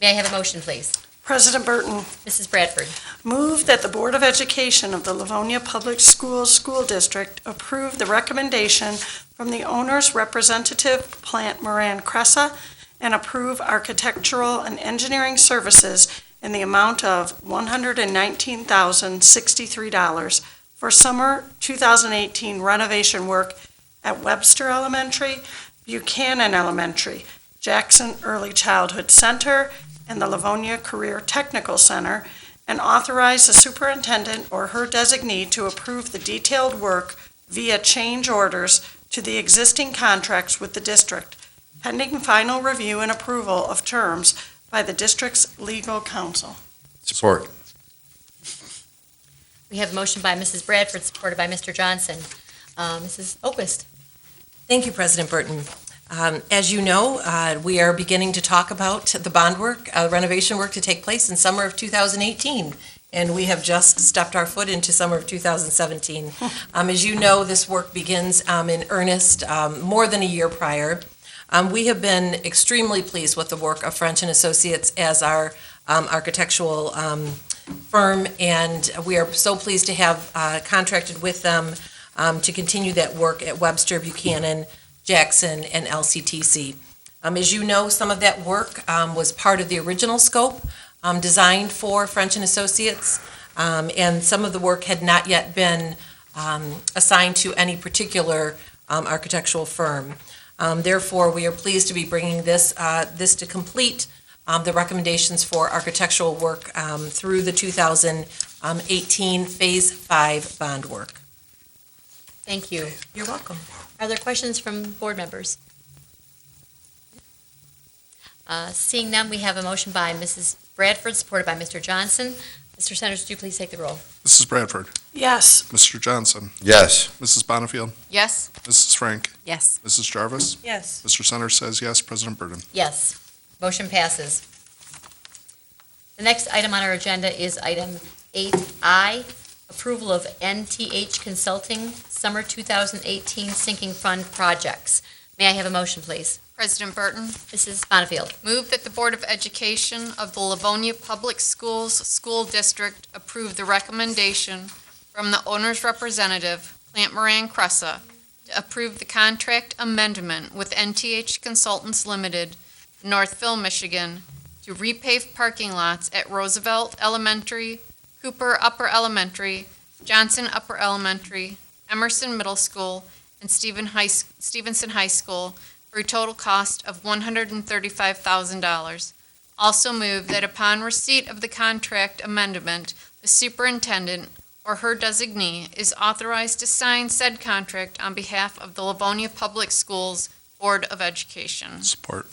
May I have a motion, please? President Burton, Mrs. Bradford. move that the Board of Education of the Livonia Public Schools School District approve the recommendation from the owner's representative, Plant Moran Cressa, and approve architectural and engineering services in the amount of $119,063 for summer 2018 renovation work at Webster Elementary, Buchanan Elementary, Jackson Early Childhood Center, and the Livonia Career Technical Center, and authorize the superintendent or her designee to approve the detailed work via change orders to the existing contracts with the district, pending final review and approval of terms by the district's legal counsel. Support. We have a motion by Mrs. Bradford, supported by Mr. Johnson. Mrs. Oquist. Thank you, President Burton. As you know, we are beginning to talk about the bond work, renovation work to take place in summer of 2018, and we have just stepped our foot into summer of 2017. As you know, this work begins in earnest more than a year prior. We have been extremely pleased with the work of French and Associates as our architectural firm, and we are so pleased to have contracted with them to continue that work at Webster, Buchanan, Jackson, and LCTC. As you know, some of that work was part of the original scope designed for French and Associates, and some of the work had not yet been assigned to any particular architectural firm. Therefore, we are pleased to be bringing this to complete the recommendations for architectural work through the 2018 Phase 5 bond work. Thank you. You're welcome. Are there questions from board members? Seeing none, we have a motion by Mrs. Bradford, supported by Mr. Johnson. Mr. Centers, would you please take the roll? Mrs. Bradford? Yes. Mr. Johnson? Yes. Mrs. Bonnefield? Yes. Mrs. Frank? Yes. Mrs. Jarvis? Yes. Mr. Centers says yes. President Burden? Yes. Motion passes. The next item on our agenda is item 8I, approval of NTH Consulting Summer 2018 Sinking Fund projects. May I have a motion, please? President Burton, Mrs. Bonnefield. move that the Board of Education of the Livonia Public Schools School District approve the recommendation from the owner's representative, Plant Moran Cressa, to approve the contract amendment with NTH Consultants Limited, Northville, Michigan, to repave parking lots at Roosevelt Elementary, Cooper Upper Elementary, Johnson Upper Elementary, Emerson Middle School, and Stevenson High School for a total cost of $135,000. Also move that upon receipt of the contract amendment, the superintendent or her designee is authorized to sign said contract on behalf of the Livonia Public Schools Board of Education. Support.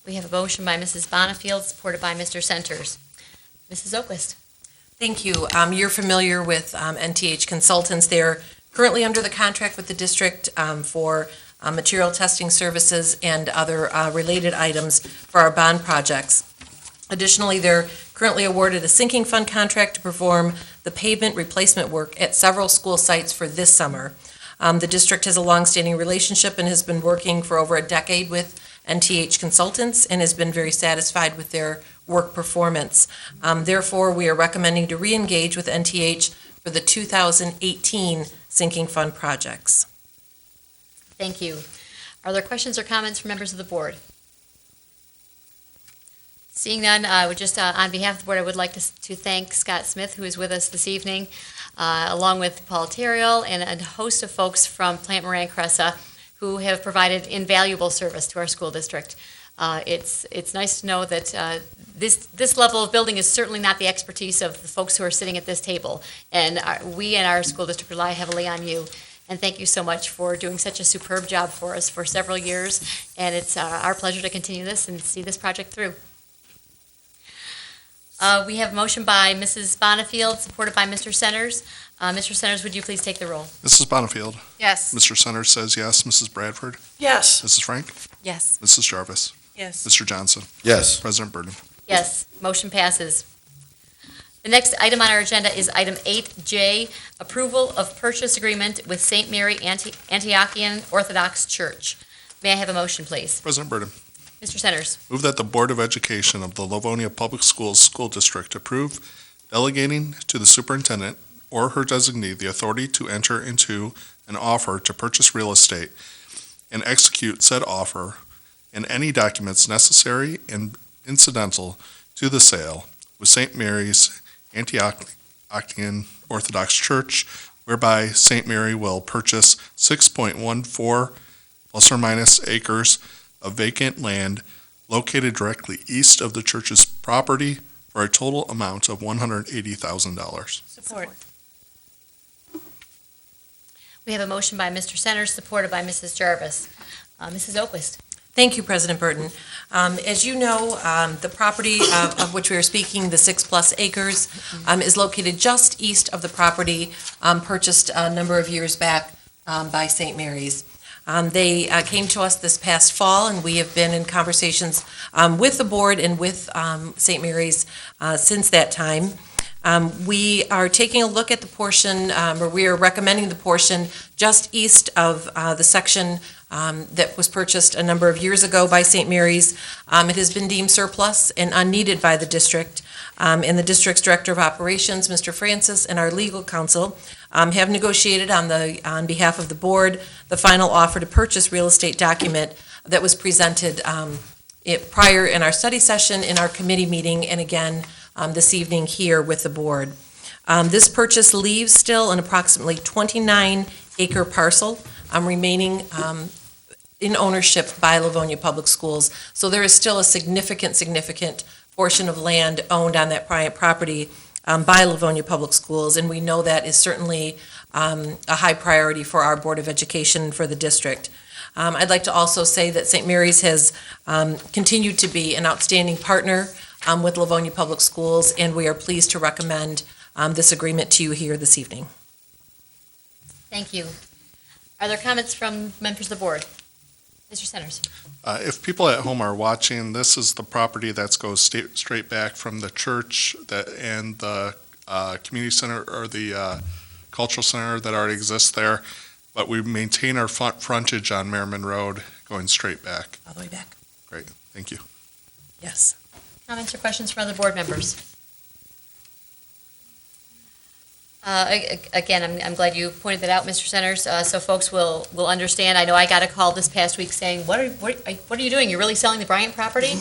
We have a motion by Mrs. Bonnefield, supported by Mr. Centers. Mrs. Oquist. Thank you. You're familiar with NTH Consultants. They're currently under the contract with the district for material testing services, and other related items for our bond projects. Additionally, they're currently awarded a sinking fund contract to perform the pavement replacement work at several school sites for this summer. The district has a longstanding relationship and has been working for over a decade with NTH Consultants and has been very satisfied with their work performance. Therefore, we are recommending to re-engage with NTH for the 2018 sinking fund projects. Thank you. Are there questions or comments from members of the board? Seeing none, I would just, on behalf of the board, I would like to thank Scott Smith, who is with us this evening, along with Paul Terriel and a host of folks from Plant Moran Cressa who have provided invaluable service to our school district. It's nice to know that this level of building is certainly not the expertise of the folks who are sitting at this table, and we and our school district rely heavily on you. And thank you so much for doing such a superb job for us for several years, and it's our pleasure to continue this and see this project through. We have a motion by Mrs. Bonifield, supported by Mr. Centers. Mr. Centers, would you please take the roll? Mrs. Bonifield. Yes. Mr. Centers says yes. Mrs. Bradford. Yes. Mrs. Frank. Yes. Mrs. Jarvis. Yes. Mr. Johnson. Yes. President Burden. Yes, motion passes. The next item on our agenda is item 8J, approval of purchase agreement with St. Mary Antiochian Orthodox Church. May I have a motion, please? President Burden. Mr. Centers. Move that the Board of Education of the Livonia Public Schools School District approve delegating to the superintendent or her designee the authority to enter into an offer to purchase real estate and execute said offer and any documents necessary and incidental to the sale with St. Mary's Antiochian Orthodox Church, whereby St. Mary will purchase 6.14 plus or minus acres of vacant land located directly east of the church's property for a total amount of $180,000. Support. We have a motion by Mr. Centers, supported by Mrs. Jarvis. Mrs. Oquist. Thank you, President Burton. As you know, the property of which we are speaking, the 6+ acres, is located just east of the property purchased a number of years back by St. Mary's. They came to us this past fall, and we have been in conversations with the board and with St. Mary's since that time. We are taking a look at the portion, or we are recommending the portion just east of the section that was purchased a number of years ago by St. Mary's. It has been deemed surplus and unneeded by the district. And the district's Director of Operations, Mr. Francis, and our legal counsel have negotiated on behalf of the board the final offer to purchase real estate document that was presented prior in our study session, in our committee meeting, and again this evening here with the board. This purchase leaves still an approximately 29-acre parcel remaining in ownership by Livonia Public Schools. So there is still a significant portion of land owned on that private property by Livonia Public Schools, and we know that is certainly a high priority for our Board of Education for the district. I'd like to also say that St. Mary's has continued to be an outstanding partner with Livonia Public Schools, and we are pleased to recommend this agreement to you here this evening. Thank you. Are there comments from members of the board? Mr. Centers. If people at home are watching, this is the property that goes straight back from the church and the community center or the cultural center that already exists there. But we maintain our frontage on Merriman Road going straight back. All the way back. Great, thank you. Yes. Comments or questions from other board members? Again, I'm glad you pointed that out, Mr. Centers, so folks will understand. I know I got a call this past week saying, what are you doing? You're really selling the Bryant property?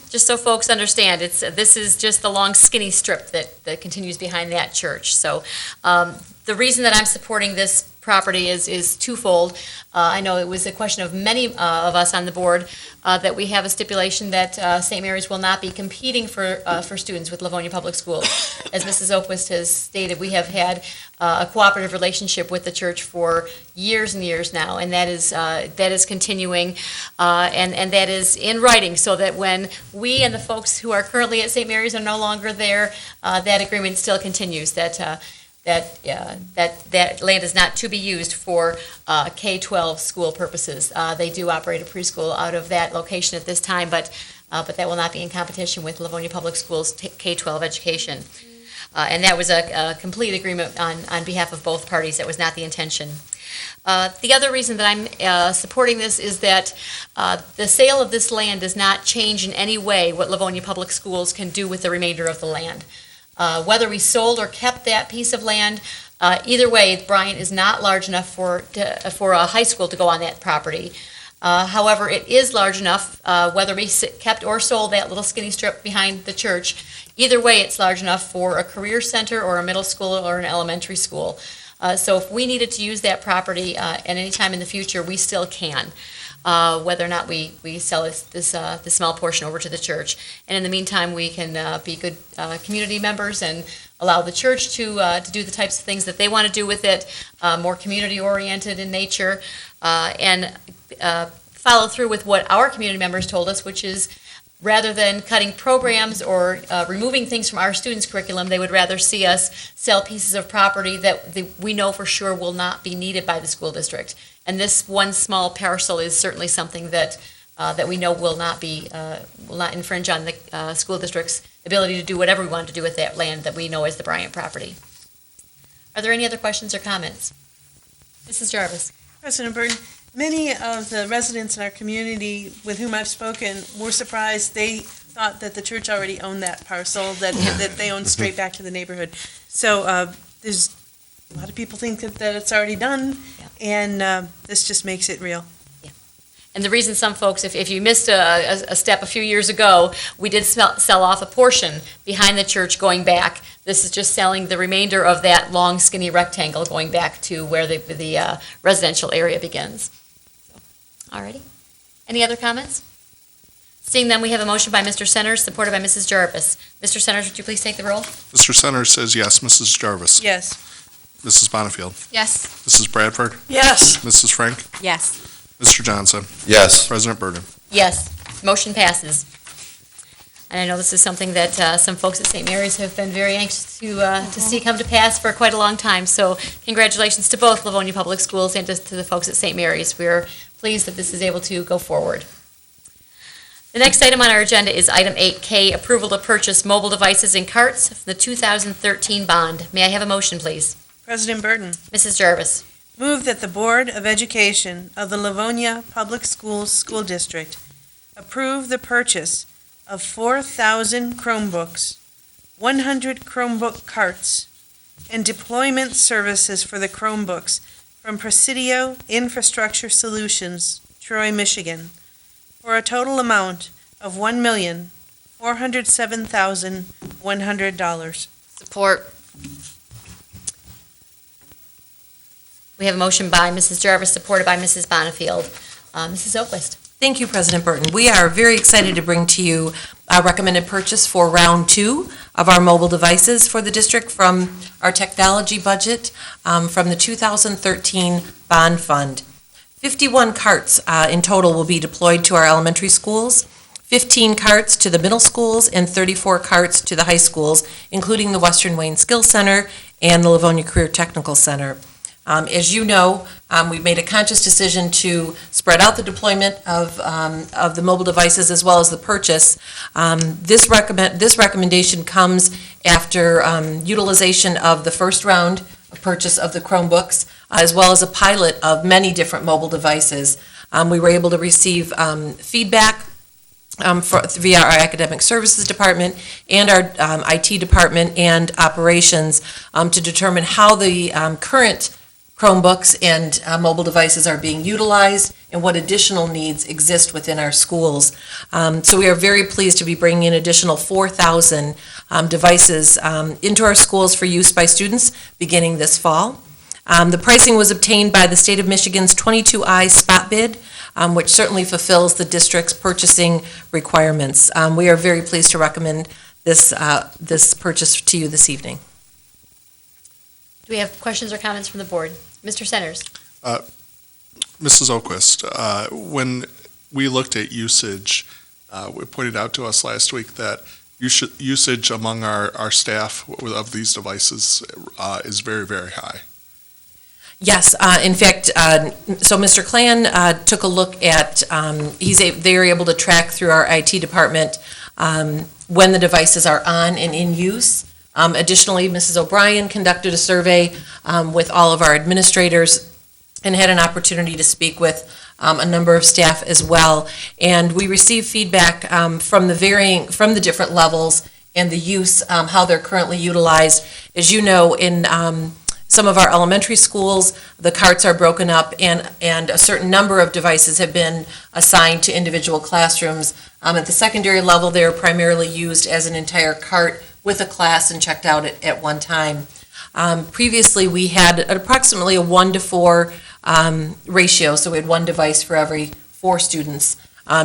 Just so folks understand, this is just the long skinny strip that continues behind that church. So the reason that I'm supporting this property is twofold. I know it was a question of many of us on the board that we have a stipulation that St. Mary's will not be competing for students with Livonia Public Schools. As Mrs. Oquist has stated, we have had a cooperative relationship with the church for years and years now, and that is continuing, and that is in writing, so that when we and the folks who are currently at St. Mary's are no longer there, that agreement still continues, that that land is not to be used for K-12 school purposes. They do operate a preschool out of that location at this time, but that will not be in competition with Livonia Public Schools K-12 education. And that was a complete agreement on behalf of both parties. That was not the intention. The other reason that I'm supporting this is that the sale of this land does not change in any way what Livonia Public Schools can do with the remainder of the land. Whether we sold or kept that piece of land, either way, Bryant is not large enough for a high school to go on that property. However, it is large enough, whether we kept or sold that little skinny strip behind the church, either way, it's large enough for a career center or a middle school or an elementary school. So if we needed to use that property at any time in the future, we still can, whether or not we sell this small portion over to the church. And in the meantime, we can be good community members and allow the church to do the types of things that they want to do with it, more community-oriented in nature, and follow through with what our community members told us, which is rather than cutting programs or removing things from our students' curriculum, they would rather see us sell pieces of property that we know for sure will not be needed by the school district. And this one small parcel is certainly something that we know will not infringe on the school district's ability to do whatever we want to do with that land that we know is the Bryant property. Are there any other questions or comments? Mrs. Jarvis. President Burton, many of the residents in our community with whom I've spoken were surprised. They thought that the church already owned that parcel, that they owned straight back to the neighborhood. So there's a lot of people think that it's already done, and this just makes it real. And the reason some folks, if you missed a step a few years ago, we did sell off a portion behind the church going back. This is just selling the remainder of that long skinny rectangle going back to where the residential area begins. Alrighty. Any other comments? Seeing them, we have a motion by Mr. Centers, supported by Mrs. Jarvis. Mr. Centers, would you please take the roll? Mr. Centers says yes. Mrs. Jarvis? Yes. Mrs. Bonnefield? Yes. Mrs. Bradford? Yes. Mrs. Frank? Yes. Mr. Johnson? Yes. President Burden? Yes. Motion passes. And I know this is something that some folks at St. Mary's have been very anxious to see come to pass for quite a long time. So congratulations to both Livonia Public Schools and to the folks at St. Mary's. We're pleased that this is able to go forward. The next item on our agenda is item 8K, approval to purchase mobile devices and carts from the 2013 bond. May I have a motion, please? President Burton, Mrs. Jarvis. move that the Board of Education of the Livonia Public Schools School District approve the purchase of 4,000 Chromebooks, 100 Chromebook carts, and deployment services for the Chromebooks from Presidio Infrastructure Solutions, Troy, Michigan, for a total amount of $1,407,100. Support. We have a motion by Mrs. Jarvis, supported by Mrs. Bonnefield. Mrs. Oquist. Thank you, President Burton. We are very excited to bring to you a recommended purchase for round 2 of our mobile devices for the district from our technology budget from the 2013 bond fund. 51 carts in total will be deployed to our elementary schools, 15 carts to the middle schools, and 34 carts to the high schools, including the Western Wayne Skills Center and the Livonia Career Technical Center. As you know, we've made a conscious decision to spread out the deployment of the mobile devices as well as the purchase. This recommendation comes after utilization of the first round of purchase of the Chromebooks, as well as a pilot of many different mobile devices. We were able to receive feedback via our Academic Services Department and our IT Department and Operations to determine how the current Chromebooks and mobile devices are being utilized and what additional needs exist within our schools. So we are very pleased to be bringing an additional 4,000 devices into our schools for use by students beginning this fall. The pricing was obtained by the State of Michigan's 22I spot bid, which certainly fulfills the district's purchasing requirements. We are very pleased to recommend this purchase to you this evening. Do we have questions or comments from the board? Mr. Centers. Mrs. Oquist, when we looked at usage, it pointed out to us last week that usage among our staff of these devices is very, very high. Yes, in fact, so Mr. Clan took a look at, they were able to track through our IT department when the devices are on and in use. Additionally, Mrs. O'Brien conducted a survey with all of our administrators and had an opportunity to speak with a number of staff as well. And we received feedback from the different levels and the use, how they're currently utilized. As you know, in some of our elementary schools, the carts are broken up and a certain number of devices have been assigned to individual classrooms. At the secondary level, they're primarily used as an entire cart with a class and checked out at one time. Previously, we had approximately a 1-to-4 ratio, so we had one device for every 4 students,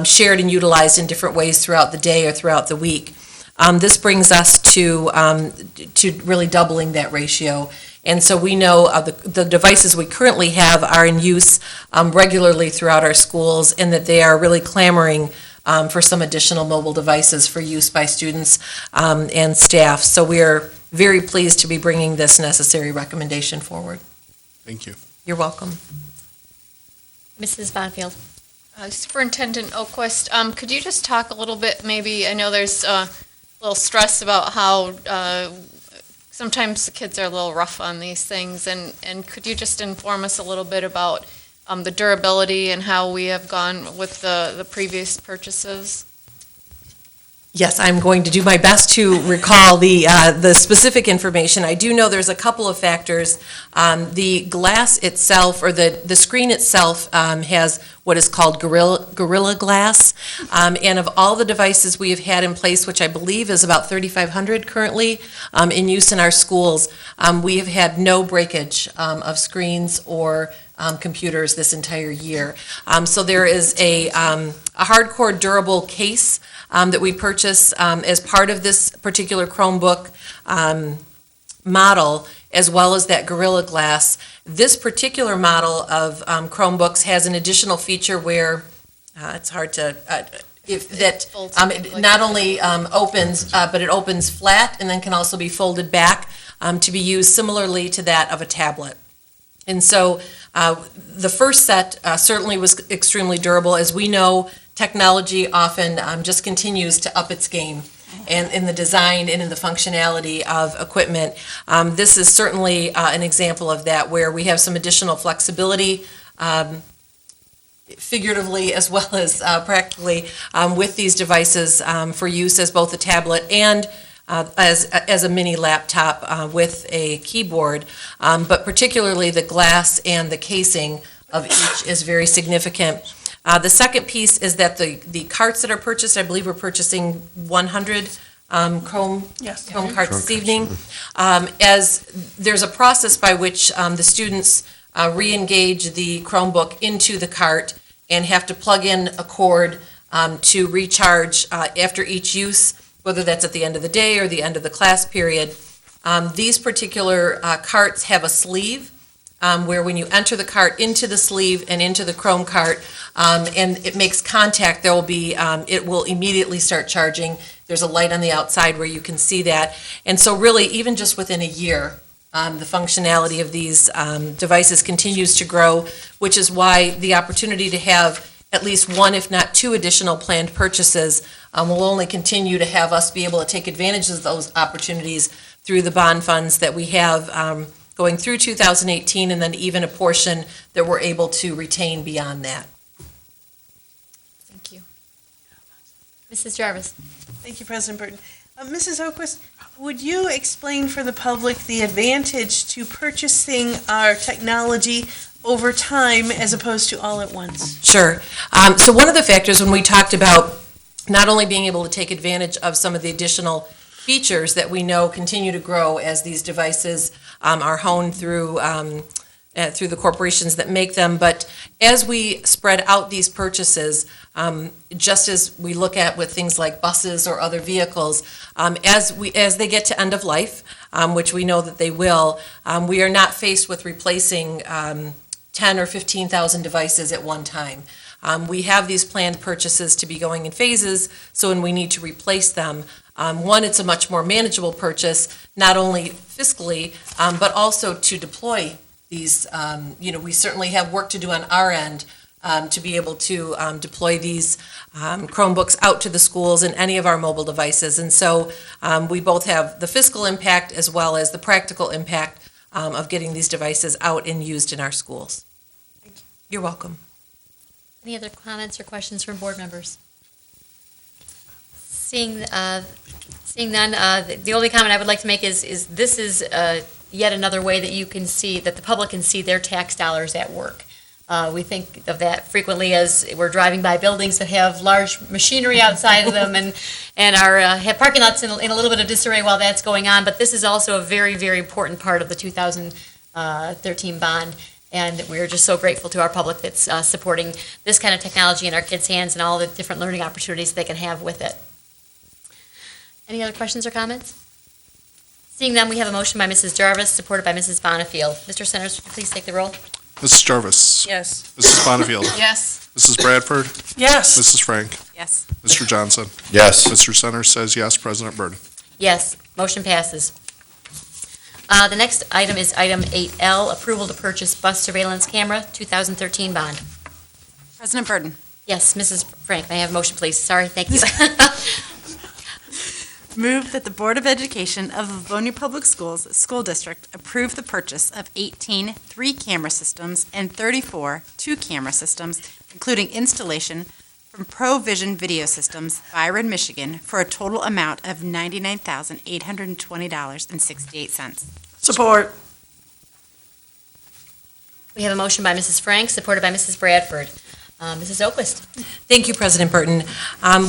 shared and utilized in different ways throughout the day or throughout the week. This brings us to really doubling that ratio. And so we know the devices we currently have are in use regularly throughout our schools, and that they are really clamoring for some additional mobile devices for use by students and staff. So we are very pleased to be bringing this necessary recommendation forward. Thank you. You're welcome. Mrs. Bonfield. Superintendent Oquist, could you just talk a little bit, maybe, I know there's a little stress about how sometimes the kids are a little rough on these things, and could you just inform us a little bit about the durability and how we have gone with the previous purchases? Yes, I'm going to do my best to recall the specific information. I do know there's a couple of factors. The glass itself, or the screen itself, has what is called Gorilla Glass. And of all the devices we have had in place, which I believe is about 3,500 currently in use in our schools, we have had no breakage of screens or computers this entire year. So there is a hardcore durable case that we purchase as part of this particular Chromebook model, as well as that Gorilla Glass. This particular model of Chromebooks has an additional feature where it's hard to, it not only opens, but it opens flat and then can also be folded back to be used similarly to that of a tablet. And so the first set certainly was extremely durable. As we know, technology often just continues to up its game, and in the design and in the functionality of equipment. This is certainly an example of that, where we have some additional flexibility, figuratively as well as practically, with these devices for use as both a tablet and as a mini laptop with a keyboard, but particularly the glass and the casing of each is very significant. The second piece is that the carts that are purchased, I believe we're purchasing 100 Chrome carts this evening. As there's a process by which the students re-engage the Chromebook into the cart and have to plug in a cord to recharge after each use, whether that's at the end of the day or the end of the class period. These particular carts have a sleeve where when you enter the cart into the sleeve and into the Chrome cart, and it makes contact, there will be, it will immediately start charging. There's a light on the outside where you can see that. And so really, even just within a year, the functionality of these devices continues to grow, which is why the opportunity to have at least one, if not 2 additional planned purchases will only continue to have us be able to take advantage of those opportunities through the bond funds that we have going through 2018, and then even a portion that we're able to retain beyond that. Thank you. Mrs. Jarvis. Thank you, President Burton. Mrs. Oquist, would you explain for the public the advantage to purchasing our technology over time as opposed to all at once? Sure. So one of the factors when we talked about not only being able to take advantage of some of the additional features that we know continue to grow as these devices are honed through the corporations that make them, but as we spread out these purchases, just as we look at with things like buses or other vehicles, as they get to end of life, which we know that they will, we are not faced with replacing 10 or 15,000 devices at one time. We have these planned purchases to be going in phases, so when we need to replace them, one, it's a much more manageable purchase, not only fiscally, but also to deploy these. We certainly have work to do on our end to be able to deploy these Chromebooks out to the schools and any of our mobile devices. And so we both have the fiscal impact as well as the practical impact of getting these devices out and used in our schools. You're welcome. Any other comments or questions from board members? Seeing none, the only comment I would like to make is this is yet another way that you can see, that the public can see their tax dollars at work. We think of that frequently as we're driving by buildings that have large machinery outside of them and have parking lots in a little bit of disarray while that's going on. But this is also a very, very important part of the 2013 bond. And we're just so grateful to our public that's supporting this kind of technology in our kids' hands and all the different learning opportunities they can have with it. Any other questions or comments? Seeing none, we have a motion by Mrs. Jarvis, supported by Mrs. Bonnefield. Mr. Centers, would you please take the roll? Mrs. Jarvis. Yes. Mrs. Bonnefield. Yes. Mrs. Bradford. Yes. Mrs. Frank. Yes. Mr. Johnson. Yes. Mr. Centers says yes. President Burden. Yes, motion passes. The next item is item 8L, approval to purchase bus surveillance camera, 2013 bond. President Burden. Yes, Mrs. Frank, may I have a motion, please? Sorry, thank you. Move that the Board of Education of the Livonia Public Schools School District approve the purchase of 18 3-camera systems and 34 2-camera systems, including installation from ProVision Video Systems, Byron, Michigan, for a total amount of $99,820.68. Support. We have a motion by Mrs. Frank, supported by Mrs. Bradford. Mrs. Oquist. Thank you, President Burton.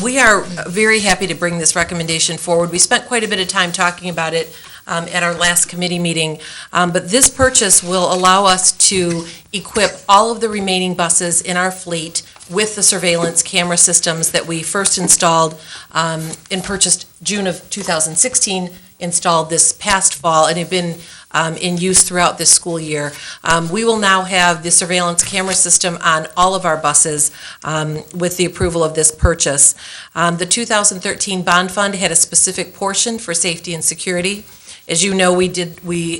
We are very happy to bring this recommendation forward. We spent quite a bit of time talking about it at our last committee meeting, but this purchase will allow us to equip all of the remaining buses in our fleet with the surveillance camera systems that we first installed and purchased June of 2016, installed this past fall, and have been in use throughout this school year. We will now have the surveillance camera system on all of our buses with the approval of this purchase. The 2013 bond fund had a specific portion for safety and security. As you know, we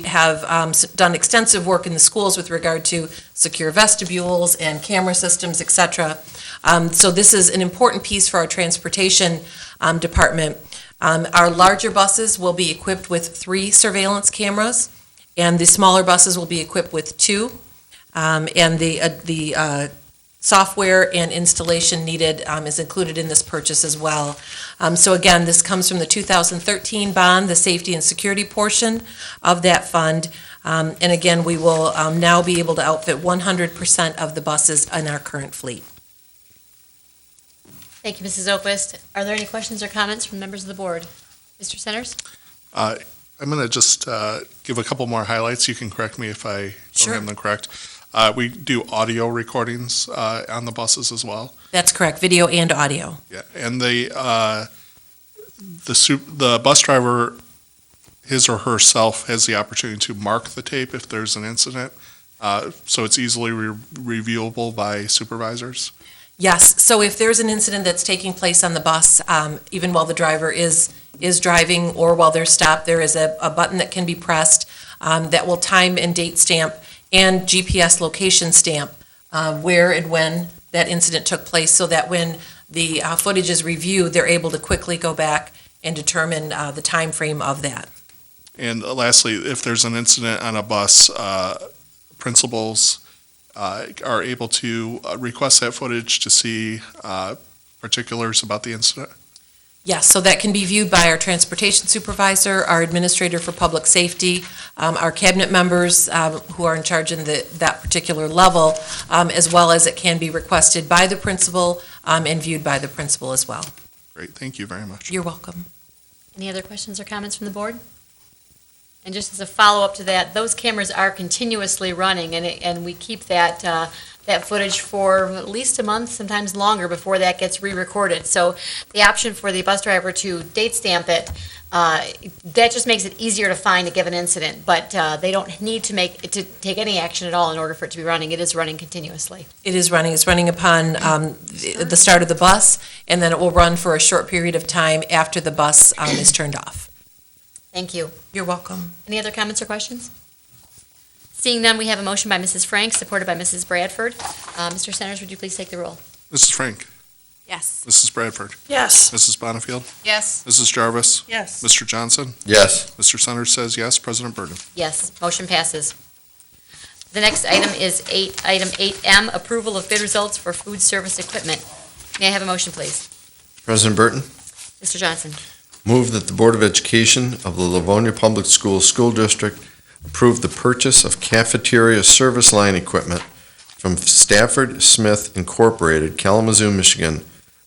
have done extensive work in the schools with regard to secure vestibules and camera systems, et cetera. So this is an important piece for our transportation department. Our larger buses will be equipped with 3 surveillance cameras, and the smaller buses will be equipped with 2. And the software and installation needed is included in this purchase as well. So again, this comes from the 2013 bond, the safety and security portion of that fund. And again, we will now be able to outfit 100% of the buses in our current fleet. Thank you, Mrs. Oquist. Are there any questions or comments from members of the board? Mr. Centers? I'm going to just give a couple more highlights. You can correct me if I don't have them correct. We do audio recordings on the buses as well. That's correct, video and audio. Yeah, and the bus driver, his or herself, has the opportunity to mark the tape if there's an incident, so it's easily reviewable by supervisors. Yes, so if there's an incident that's taking place on the bus, even while the driver is driving or while they're stopped, there is a button that can be pressed that will time and date stamp and GPS location stamp where and when that incident took place, so that when the footage is reviewed, they're able to quickly go back and determine the time frame of that. And lastly, if there's an incident on a bus, principals are able to request that footage to see particulars about the incident? Yes, so that can be viewed by our transportation supervisor, our administrator for public safety, our cabinet members who are in charge in that particular level, as well as it can be requested by the principal and viewed by the principal as well. Great, thank you very much. You're welcome. Any other questions or comments from the board? And just as a follow-up to that, those cameras are continuously running, and we keep that footage for at least a month, sometimes longer, before that gets re-recorded. So the option for the bus driver to date stamp it That just makes it easier to find a given incident, but they don't need to take any action at all in order for it to be running. It is running continuously. It is running. It's running upon the start of the bus, and then it will run for a short period of time after the bus is turned off. Thank you. You're welcome. Any other comments or questions? Seeing none, we have a motion by Mrs. Frank, supported by Mrs. Bradford. Mr. Centers, would you please take the roll? Mrs. Frank. Yes. Mrs. Bradford. Yes. Mrs. Bonnefield. Yes. Mrs. Jarvis. Yes. Mr. Johnson. Yes. Mr. Centers says yes. President Burden. Yes, motion passes. The next item is item 8M, approval of bid results for food service equipment. May I have a motion, please? President Burton, Mr. Johnson. move that the Board of Education of the Livonia Public Schools School District approve the purchase of cafeteria service line equipment from Stafford Smith Incorporated, Kalamazoo, Michigan,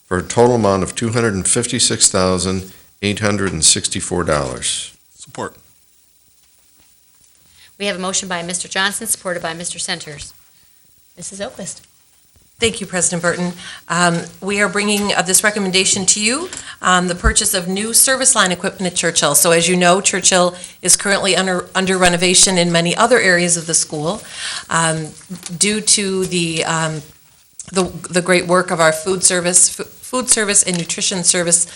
for a total amount of $256,864. Support. We have a motion by Mr. Johnson, supported by Mr. Centers. Mrs. O'Quist. Thank you, President Burton. We are bringing this recommendation to you, the purchase of new service line equipment at Churchill. So as you know, Churchill is currently under renovation in many other areas of the school. Due to the great work of our food service and nutrition service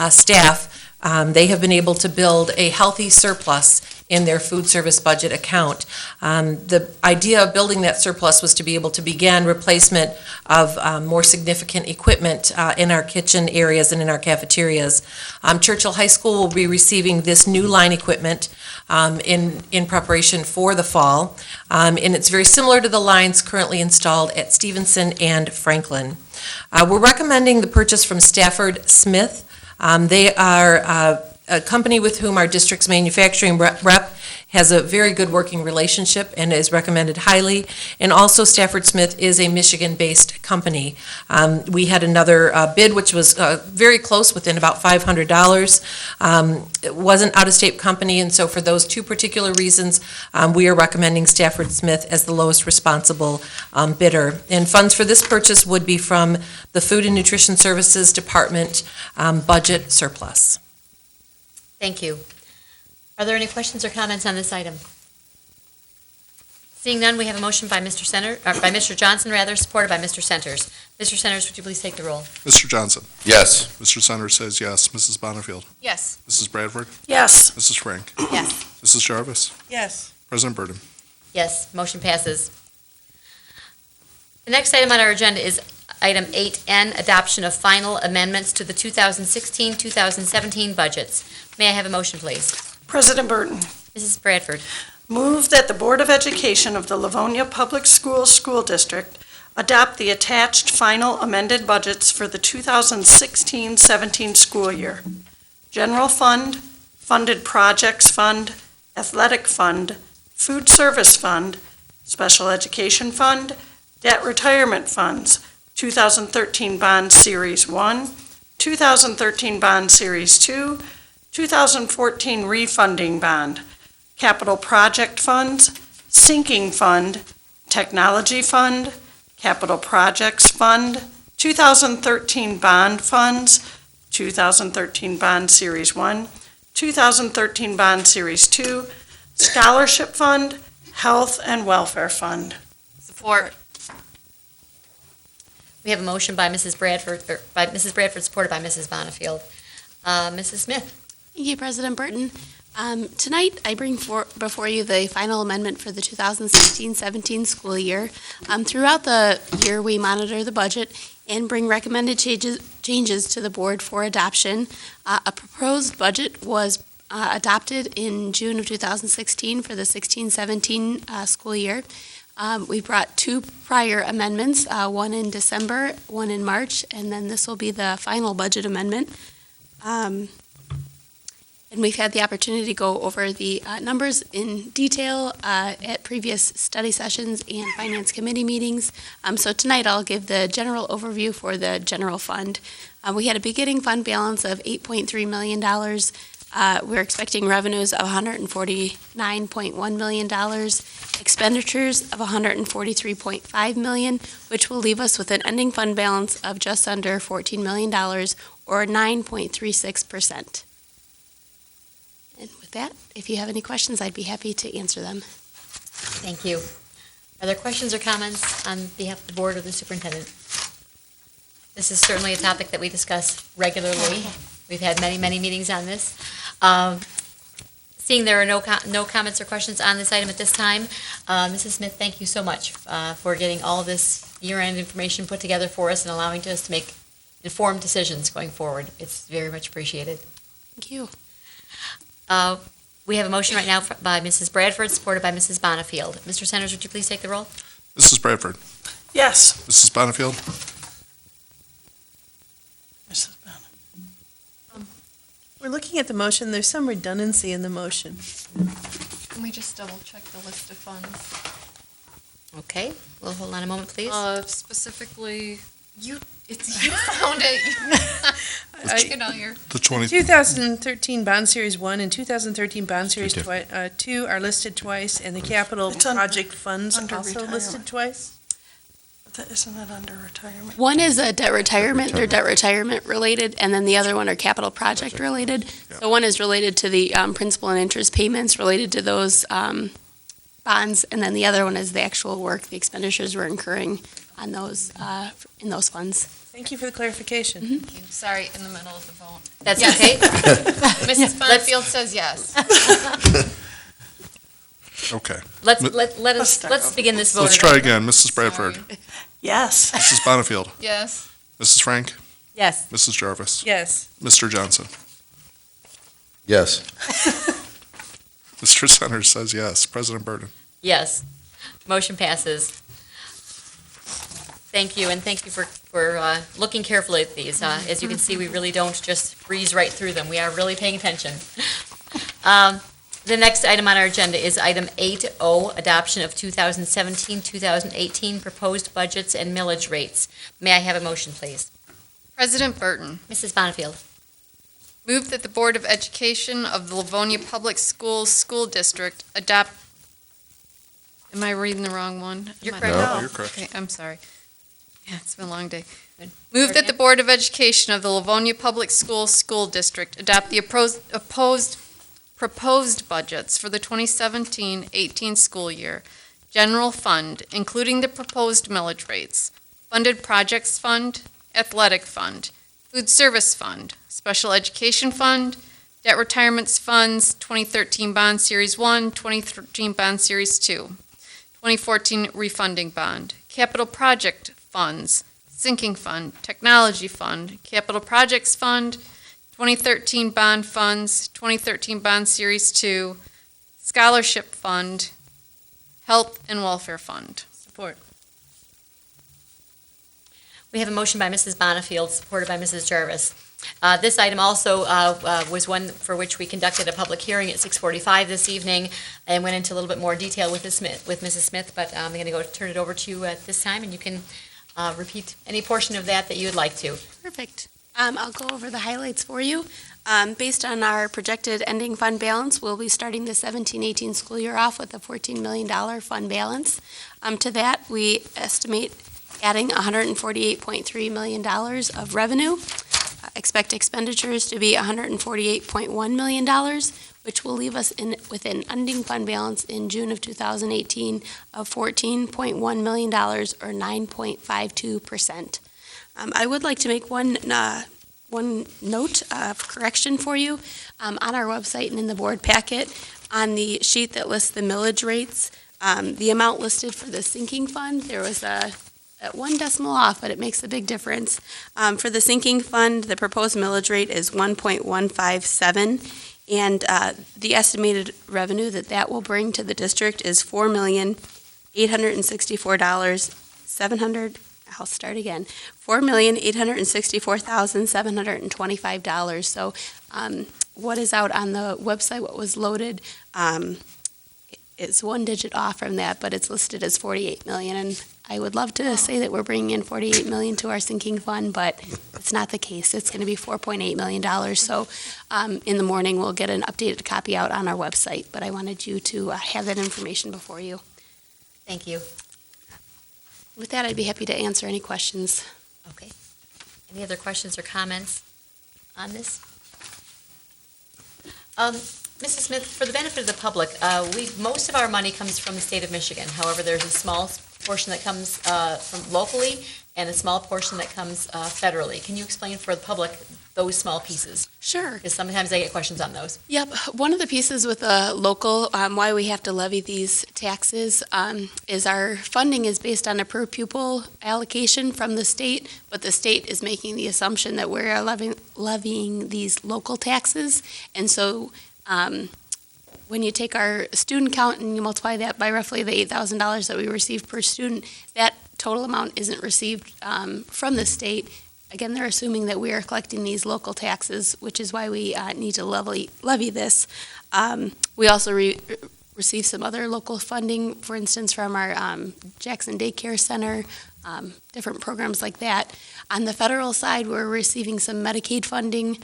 staff, they have been able to build a healthy surplus in their food service budget account. The idea of building that surplus was to be able to begin replacement of more significant equipment in our kitchen areas and in our cafeterias. Churchill High School will be receiving this new line equipment in preparation for the fall, and it's very similar to the lines currently installed at Stevenson and Franklin. We're recommending the purchase from Stafford Smith. They are a company with whom our district's manufacturing rep has a very good working relationship and is recommended highly. And also Stafford Smith is a Michigan-based company. We had another bid which was very close, within about $500. It was an out-of-state company, and so for those two particular reasons, we are recommending Stafford Smith as the lowest responsible bidder. And funds for this purchase would be from the Food and Nutrition Services Department budget surplus. Thank you. Are there any questions or comments on this item? Seeing none, we have a motion by Mr. Johnson, supported by Mr. Centers. Mr. Centers, would you please take the roll? Mr. Johnson. Yes. Mr. Centers says yes. Mrs. Bonnefield. Yes. Mrs. Bradford. Yes. Mrs. Frank. Yes. Mrs. Jarvis. Yes. President Burden. Yes, motion passes. The next item on our agenda is item 8N, adoption of final amendments to the 2016-2017 budgets. May I have a motion, please? President Burton, Mrs. Bradford. move that the Board of Education of the Livonia Public Schools School District adopt the attached final amended budgets for the 2016-17 school year. General Fund, Funded Projects Fund, Athletic Fund, Food Service Fund, Special Education Fund, Debt Retirement Funds, 2013 Bond Series 1, 2013 Bond Series 2, 2014 Refunding Bond, Capital Project Funds, Sinking Fund, Technology Fund, Capital Projects Fund, 2013 Bond Funds, 2013 Bond Series 1, 2013 Bond Series 2, Scholarship Fund, Health and Welfare Fund. Support. We have a motion by Mrs. Bradford, supported by Mrs. Bonnefield. Mrs. Smith. Thank you, President Burton. Tonight, I bring before you the final amendment for the 2016-17 school year. Throughout the year, we monitor the budget and bring recommended changes to the board for adoption. A proposed budget was adopted in June of 2016 for the 16-17 school year. We brought two prior amendments, one in December, one in March, and then this will be the final budget amendment. And we've had the opportunity to go over the numbers in detail at previous study sessions and finance committee meetings. So tonight I'll give the general overview for the general fund. We had a beginning fund balance of $8.3 million. We're expecting revenues of $149.1 million, expenditures of $143.5 million, which will leave us with an ending fund balance of just under $14 million, or 9.36%. that, if you have any questions, I'd be happy to answer them. Thank you. Are there questions or comments on behalf of the board or the superintendent? This is certainly a topic that we discuss regularly. We've had many, many meetings on this. Seeing there are no comments or questions on this item at this time, Mrs. Smith, thank you so much for getting all this year-end information put together for us and allowing us to make informed decisions going forward. It's very much appreciated. Thank you. We have a motion right now by Mrs. Bradford, supported by Mrs. Bonnefield. Mr. Centers, would you please take the roll? Mrs. Bradford. Yes. Mrs. Bonnefield. Mrs. Bennett. We're looking at the motion, there's some redundancy in the motion. Can we just double check the list of funds? Okay, we'll hold on a moment, please. Specifically, you found it. Checking all your. The 20. 2013 Bond Series 1 and 2013 Bond Series 2 are listed twice, and the capital It's project funds under also retirement. listed twice? Isn't that under retirement? One is a debt retirement, they're debt retirement related, and then the other one are capital project related. So one is related to the principal and interest payments related to those bonds, and then the other one is the actual work, the expenditures we're incurring on those, in those funds. Thank you for the clarification. Mm-hmm. Sorry, in the middle of the vote. That's Yes. okay? Mrs. Bonnefield says yes. Okay. Let's begin this vote. Let's try again. Mrs. Bradford. Sorry. Yes. Mrs. Bonnefield. Yes. Mrs. Frank. Yes. Mrs. Jarvis. Yes. Mr. Johnson. Yes. Mr. Centers says yes. President Burden. Yes. Motion passes. Thank you, and thank you for looking carefully at these. As you can see, we really don't just breeze right through them. We are really paying attention. The next item on our agenda is item 8O, adoption of 2017-2018 proposed budgets and millage rates. May I have a motion, please? President Burton, Mrs. Bonnefield. move that the Board of Education of the Livonia Public Schools School District adopt, am I reading the wrong one? You're Am I- correct. No, you're correct. Okay, I'm sorry. Yeah, it's been a long day. Good. Move Start that the again. Board of Education of the Livonia Public Schools School District adopt the proposed budgets for the 2017-18 school year. General Fund, including the proposed millage rates. Funded Projects Fund, Athletic Fund, Food Service Fund, Special Education Fund, Debt Retirements Funds, 2013 Bond Series 1, 2013 Bond Series 2, 2014 Refunding Bond, Capital Project Funds, Sinking Fund, Technology Fund, Capital Projects Fund, 2013 Bond Funds, 2013 Bond Series 2, Scholarship Fund, Health and Welfare Fund. Support. We have a motion by Mrs. Bonnefield, supported by Mrs. Jarvis. This item also was one for which we conducted a public hearing at 6:45 this evening and went into a little bit more detail with Mrs. Smith, but I'm going to turn it over to you at this time, and you can repeat any portion of that you would like to. Perfect. I'll go over the highlights for you. Based on our projected ending fund balance, we'll be starting the 17-18 school year off with a $14 million fund balance. To that, we estimate adding $148.3 million of revenue. Expect expenditures to be $148.1 million, which will leave us with an ending fund balance in June of 2018 of $14.1 million, or 9.52%. I would like to make one note of correction for you. On our website and in the board packet, on the sheet that lists the millage rates, the amount listed for the sinking fund, there was one decimal off, but it makes a big difference. For the sinking fund, the proposed millage rate is 1.157, and the estimated revenue that will bring to the district is $4,864,700. I'll start again. $4,864,725. So what is out on the website, what was loaded, it's one digit off from that, but it's listed as 48 million. And I would love to say that we're bringing in 48 million to our sinking fund, but it's not the case. It's going to be $4.8 million. So in the morning, we'll get an updated copy out on our website, but I wanted you to have that information before you. Thank you. With that, I'd be happy to answer any questions. Okay. Any other questions or comments on this? Mrs. Smith, for the benefit of the public, most of our money comes from the state of Michigan. However, there's a small portion that comes from locally and a small portion that comes federally. Can you explain for the public those small pieces? Sure. Because sometimes I get questions on those. Yep. One of the pieces with the local, why we have to levy these taxes, is our funding is based on a per pupil allocation from the state, but the state is making the assumption that we're levying these local taxes. And so when you take our student count and you multiply that by roughly the $8,000 that we receive per student, that total amount isn't received from the state. Again, they're assuming that we are collecting these local taxes, which is why we need to levy this. We also receive some other local funding, for instance, from our Jackson Daycare Center, different programs like that. On the federal side, we're receiving some Medicaid funding.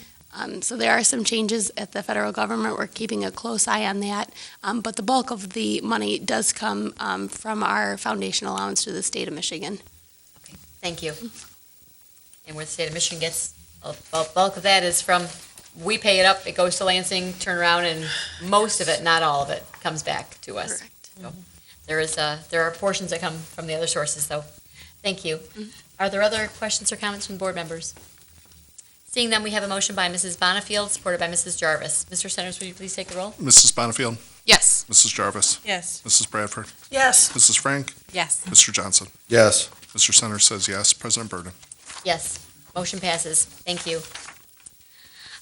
So there are some changes at the federal government. We're keeping a close eye on that. But the bulk of the money does come from our foundation allowance to the state of Michigan. Okay, thank you. And where the state of Michigan gets, a bulk of that is from, we pay it up, it goes to Lansing, turn around, and most of it, not all of it, comes back to us. Correct. So there are portions that come from the other sources, so thank you. Are there other questions or comments from board members? Seeing them, we have a motion by Mrs. Bonnefield, supported by Mrs. Jarvis. Mr. Centers, would you please take the roll? Mrs. Bonnefield, Yes. Mrs. Jarvis, Yes. Mrs. Bradford, Yes. Mrs. Frank, Yes. Mr. Johnson. Yes. Mr. Centers says yes. President Burden. Yes, motion passes. Thank you.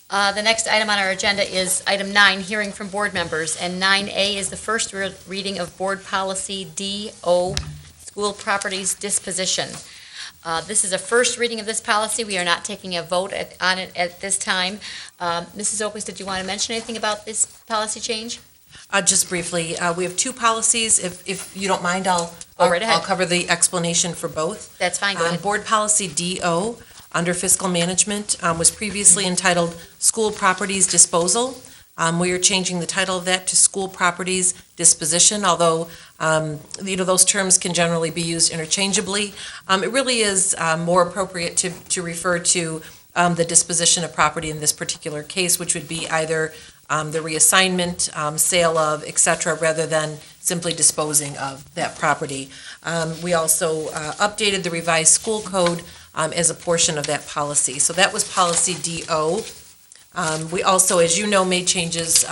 The next item on our agenda is item 9, hearing from board members. And 9A is the first reading of Board Policy DO, School Properties Disposition. This is a first reading of this policy. We are not taking a vote on it at this time. Mrs. Opus, did you want to mention anything about this policy change? Just briefly, we have two policies. If you don't mind, I'll right ahead. I'll cover the explanation for both. That's fine, go ahead. Board Policy DO, under Fiscal Management, was previously entitled School Properties Disposal. We are changing the title of that to School Properties Disposition, although, those terms can generally be used interchangeably. It really is more appropriate to refer to the disposition of property in this particular case, which would be either the reassignment, sale of, et cetera, rather than simply disposing of that property. We also updated the revised school code as a portion of that policy. So that was Policy DO. We also, as you know, made changes,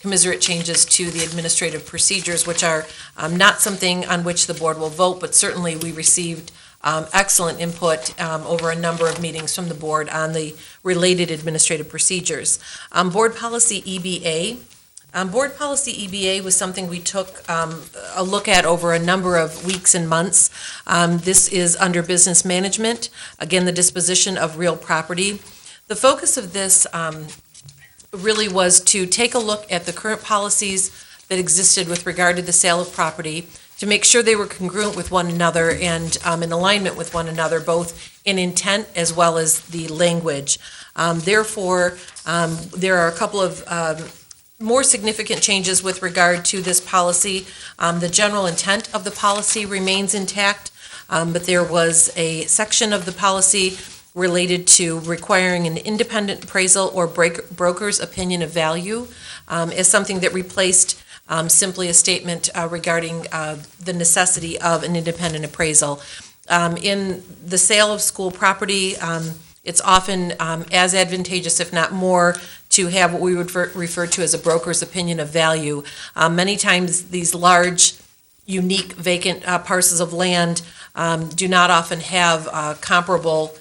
commiserate changes to the administrative procedures, which are not something on which the board will vote, but certainly we received excellent input over a number of meetings from the board on the related administrative procedures. Board Policy EBA. Board Policy EBA was something we took a look at over a number of weeks and months. This is under business management, again, the disposition of real property. The focus of this really was to take a look at the current policies that existed with regard to the sale of property, to make sure they were congruent with one another and in alignment with one another, both in intent as well as the language. Therefore, there are a couple of more significant changes with regard to this policy. The general intent of the policy remains intact, but there was a section of the policy related to requiring an independent appraisal or broker's opinion of value as something that replaced simply a statement regarding the necessity of an independent appraisal. In the sale of school property, it's often as advantageous, if not more, to have what we would refer to as a broker's opinion of value. Many times, these large, unique, vacant parcels of land do not often have comparable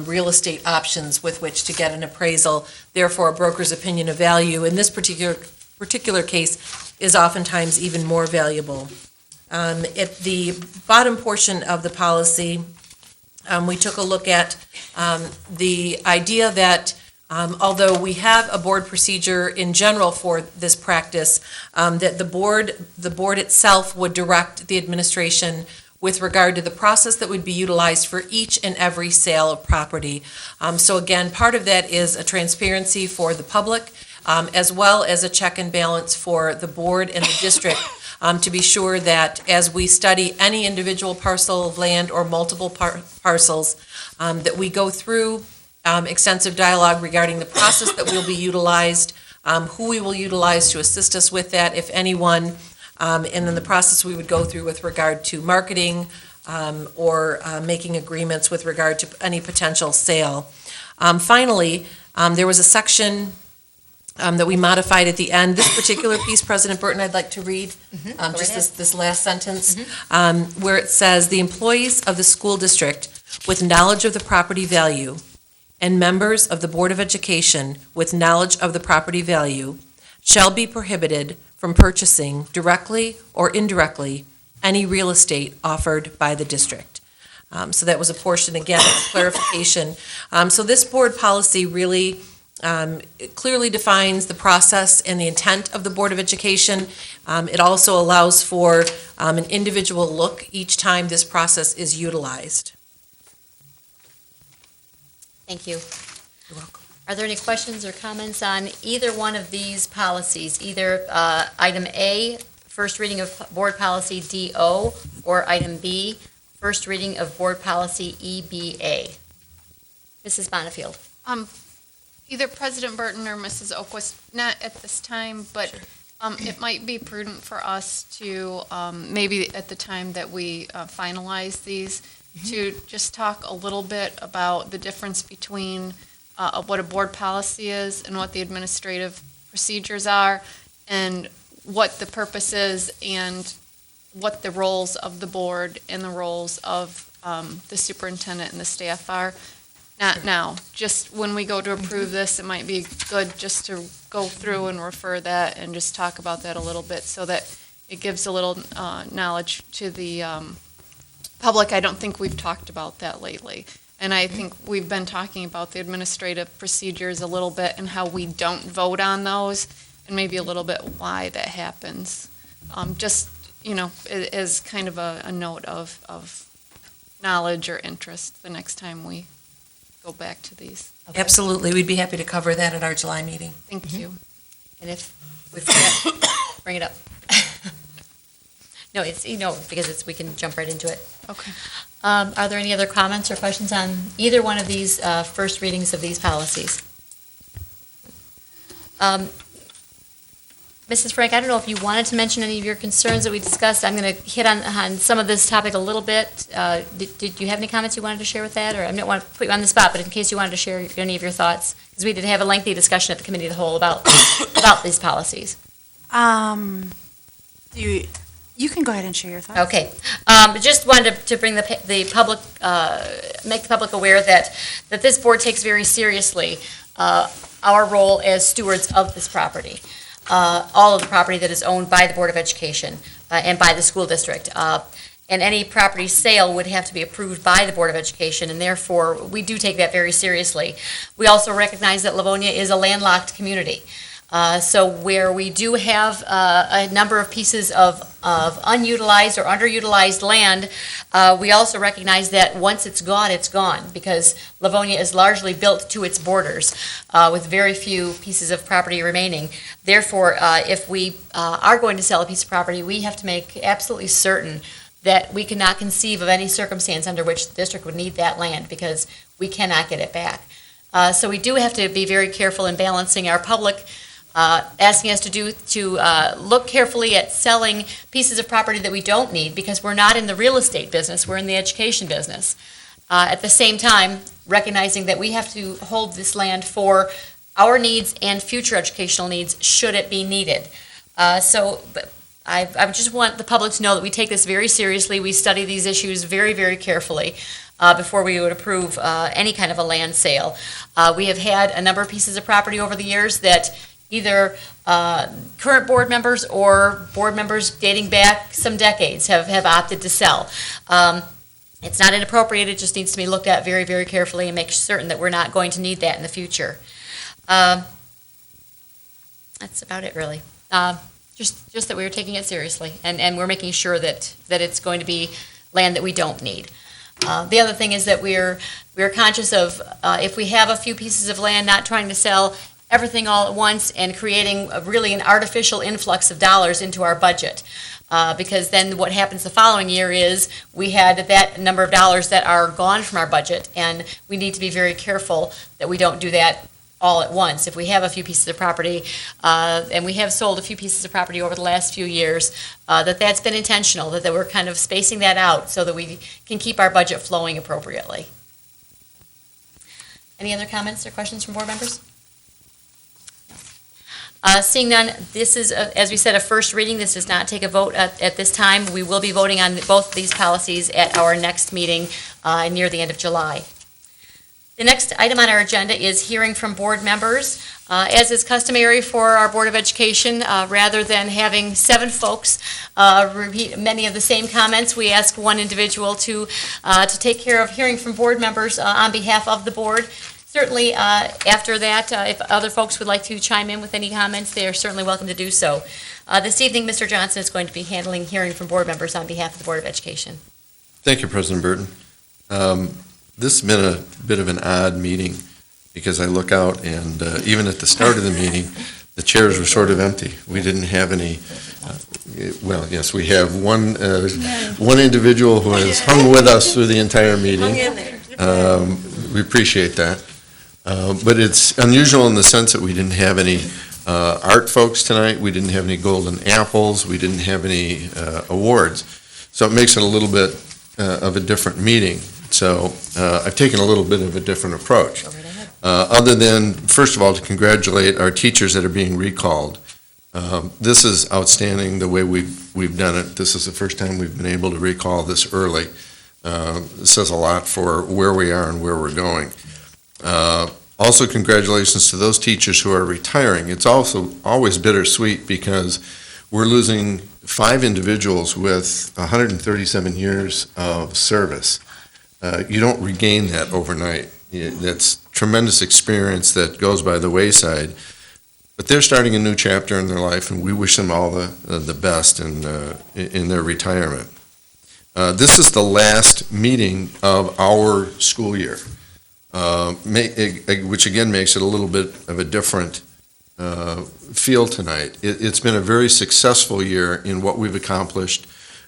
real estate options with which to get an appraisal. Therefore, a broker's opinion of value in this particular case is oftentimes even more valuable. At the bottom portion of the policy, we took a look at the idea that although we have a board procedure in general for this practice, that the board itself would direct the administration with regard to the process that would be utilized for each and every sale of property. So again, part of that is a transparency for the public, as well as a check and balance for the board and the district, to be sure that as we study any individual parcel of land or multiple parcels, that we go through extensive dialogue regarding the process that will be utilized, who we will utilize to assist us with that, if anyone, and then the process we would go through with regard to marketing or making agreements with regard to any potential sale. Finally, there was a section that we modified at the end. This particular piece, President Burton, I'd like to read, just this last sentence, where it says, "The employees of the school district with knowledge of the property value and members of the Board of Education with knowledge of the property value shall be prohibited from purchasing directly or indirectly any real estate offered by the district." So that was a portion, again, of clarification. So this board policy really it clearly defines the process and the intent of the Board of Education. It also allows for an individual look each time this process is utilized. Thank you. You're welcome. Are there any questions or comments on either one of these policies, either item A, first reading of Board Policy DO, or item B, first reading of Board Policy EBA? Mrs. Bonnefield. Either President Burton or Mrs. Oquist, not at this time, but it might be prudent for us to, maybe at the time that we finalize these, to just talk a little bit about the difference between what a board policy is and what the administrative procedures are, and what the purpose is, and what the roles of the board and the roles of the superintendent and the staff are. Not now, just when we go to approve this, it might be good just to go through and refer that and just talk about that a little bit so that it gives a little knowledge to the public. I don't think we've talked about that lately. And I think we've been talking about the administrative procedures a little bit and how we don't vote on those, and maybe a little bit why that happens. Just, as kind of a note of knowledge or interest the next time we go back to these. Okay. Absolutely, we'd be happy to cover that at our July meeting. Thank you. And if we forget, bring it up. No, it's, because we can jump right into it. Okay. Are there any other comments or questions on either one of these first readings of these policies? Mrs. Frank, I don't know if you wanted to mention any of your concerns that we discussed. I'm going to hit on some of this topic a little bit. Did you have any comments you wanted to share with that? Or I don't want to put you on the spot, but in case you wanted to share any of your thoughts, because we did have a lengthy discussion at the Committee of the Whole about these policies. You can go ahead and share your thoughts. Okay. Just wanted to bring the public, make the public aware that this board takes very seriously our role as stewards of this property. All of the property that is owned by the Board of Education and by the school district. And any property sale would have to be approved by the Board of Education, and therefore, we do take that very seriously. We also recognize that Livonia is a landlocked community. So where we do have a number of pieces of unutilized or underutilized land, we also recognize that once it's gone, because Livonia is largely built to its borders with very few pieces of property remaining. Therefore, if we are going to sell a piece of property, we have to make absolutely certain that we cannot conceive of any circumstance under which the district would need that land, because we cannot get it back. So we do have to be very careful in balancing our public asking us to look carefully at selling pieces of property that we don't need, because we're not in the real estate business, we're in the education business. At the same time, recognizing that we have to hold this land for our needs and future educational needs should it be needed. So I just want the public to know that we take this very seriously. We study these issues very, very carefully before we would approve any kind of a land sale. We have had a number of pieces of property over the years that either current board members or board members dating back some decades have opted to sell. It's not inappropriate, it just needs to be looked at very, very carefully and make certain that we're not going to need that in the future. That's about it, really. Just that we are taking it seriously, and we're making sure that it's going to be land that we don't need. The other thing is that we're conscious of if we have a few pieces of land, not trying to sell everything all at once and creating really an artificial influx of dollars into our budget. Because then what happens the following year is we had that number of dollars that are gone from our budget, and we need to be very careful that we don't do that all at once. If we have a few pieces of property, and we have sold a few pieces of property over the last few years, that's been intentional, that we're kind of spacing that out so that we can keep our budget flowing appropriately. Any other comments or questions from board members? Seeing none, this is, as we said, a first reading. This does not take a vote at this time. We will be voting on both of these policies at our next meeting near the end of July. The next item on our agenda is hearing from board members. As is customary for our Board of Education, rather than having 7 folks repeat many of the same comments, we ask one individual to take care of hearing from board members on behalf of the board. Certainly, after that, if other folks would like to chime in with any comments, they are certainly welcome to do so. This evening, Mr. Johnson is going to be handling hearing from board members on behalf of the Board of Education. Thank you, President Burton. This has been a bit of an odd meeting because I look out and even at the start of the meeting, the chairs were sort of empty. We didn't have any, well, yes, we have one individual who has hung with us through the entire meeting. We appreciate that. But it's unusual in the sense that we didn't have any art folks tonight. We didn't have any golden apples. We didn't have any awards. So it makes it a little bit of a different meeting. So I've taken a little bit of a different approach. Other than, first of all, to congratulate our teachers that are being recalled. This is outstanding the way we've done it. This is the first time we've been able to recall this early. It says a lot for where we are and where we're going. Also, congratulations to those teachers who are retiring. It's also always bittersweet because we're losing 5 individuals with 137 years of service. You don't regain that overnight. That's tremendous experience that goes by the wayside. But they're starting a new chapter in their life, and we wish them all the best in their retirement. This is the last meeting of our school year, which again makes it a little bit of a different feel tonight. It's been a very successful year in what we've accomplished,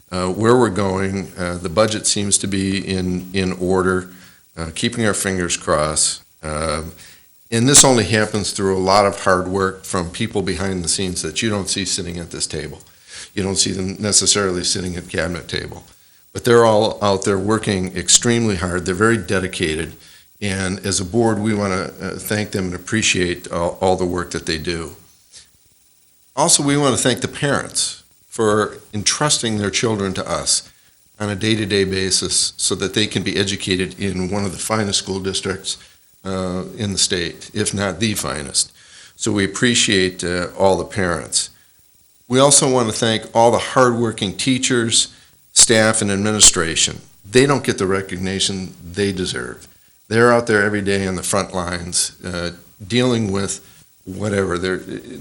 where we're going. The budget seems to be in order, keeping our fingers crossed. And this only happens through a lot of hard work from people behind the scenes that you don't see sitting at this table. You don't see them necessarily sitting at the cabinet table. But they're all out there working extremely hard. They're very dedicated. And as a board, we want to thank them and appreciate all the work that they do. Also, we want to thank the parents for entrusting their children to us on a day-to-day basis so that they can be educated in one of the finest school districts in the state, if not the finest. So we appreciate all the parents. We also want to thank all the hardworking teachers, staff, and administration. They don't get the recognition they deserve. They're out there every day on the front lines, dealing with whatever.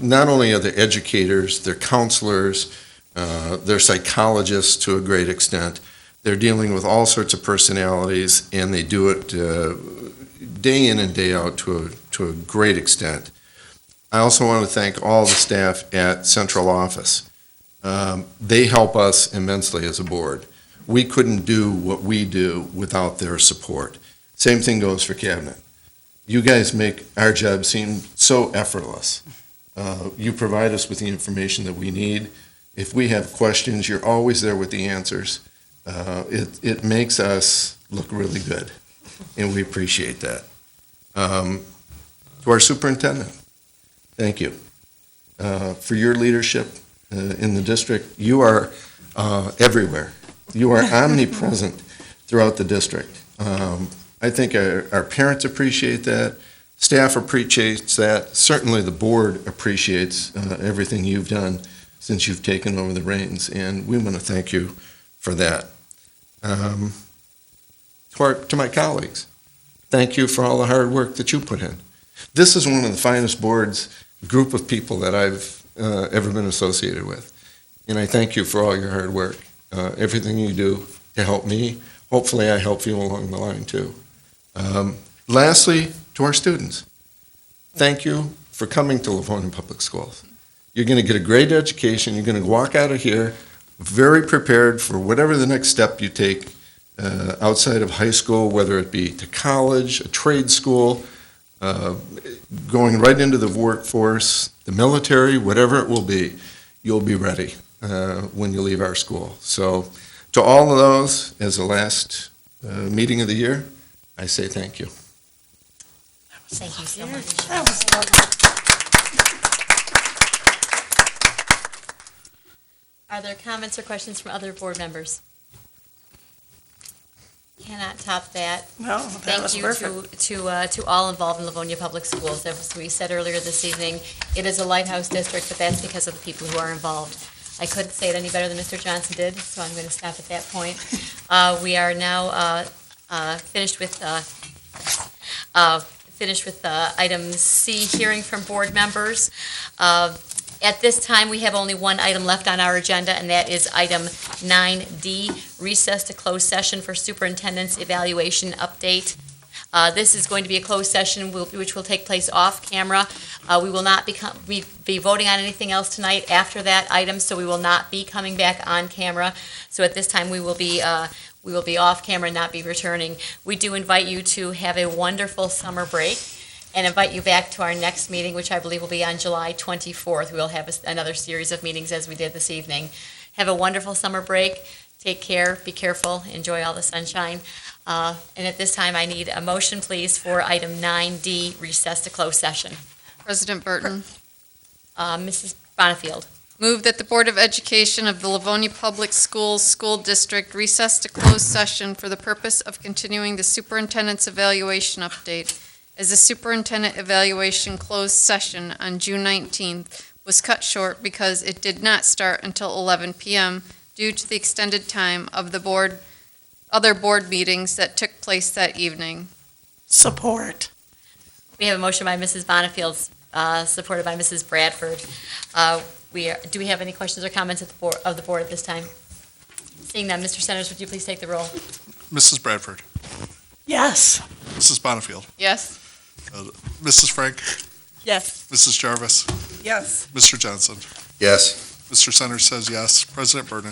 Not only are they educators, they're counselors, they're psychologists to a great extent. They're dealing with all sorts of personalities, and they do it day in and day out to a great extent. I also want to thank all the staff at central office. They help us immensely as a board. We couldn't do what we do without their support. Same thing goes for cabinet. You guys make our job seem so effortless. You provide us with the information that we need. If we have questions, you're always there with the answers. It makes us look really good, and we appreciate that. To our superintendent, thank you for your leadership in the district. You are everywhere. You are omnipresent throughout the district. I think our parents appreciate that. Staff appreciates that. Certainly the board appreciates everything you've done since you've taken over the reins, and we want to thank you for that. To my colleagues, thank you for all the hard work that you put in. This is one of the finest boards, group of people that I've ever been associated with, and I thank you for all your hard work, everything you do to help me. Hopefully I help you along the line too. Lastly, to our students, thank you for coming to Livonia Public Schools. You're going to get a great education. You're going to walk out of here very prepared for whatever the next step you take outside of high school, whether it be to college, a trade school, going right into the workforce, the military, whatever it will be, you'll be ready when you leave our school. So to all of those, as the last meeting of the year, I say thank you. Thank you so much. That was lovely. Are there comments or questions from other board members? Cannot top that. No, that was perfect. Thank you to all involved in Livonia Public Schools. As we said earlier this evening, it is a lighthouse district, but that's because of the people who are involved. I couldn't say it any better than Mr. Johnson did, so I'm going to stop at that point. We are now finished with item C, hearing from board members. At this time, we have only one item left on our agenda, and that is item 9D, recess to closed session for superintendent's evaluation update. This is going to be a closed session which will take place off camera. We will not be voting on anything else tonight after that item, so we will not be coming back on camera. So at this time, we will be off camera and not be returning. We do invite you to have a wonderful summer break and invite you back to our next meeting, which I believe will be on July 24th. We will have another series of meetings as we did this evening. Have a wonderful summer break. Take care, be careful, enjoy all the sunshine. And at this time, I need a motion, please, for item 9D, recess to closed session. President Burton, Mrs. Bonnefield. move that the Board of Education of the Livonia Public Schools School District recess to closed session for the purpose of continuing the superintendent's evaluation update, as the superintendent evaluation closed session on June 19th was cut short because it did not start until 11 p.m. due to the extended time of the other board meetings that took place that evening. Support. We have a motion by Mrs. Bonnefield, supported by Mrs. Bradford. Do we have any questions or comments of the board at this time? Seeing none, Mr. Centers, would you please take the roll? Mrs. Bradford. Yes. Mrs. Bonnefield. Yes? Mrs. Frank. Yes. Mrs. Jarvis. Yes. Mr. Johnson. Yes. Mr. Centers says yes. President Burden.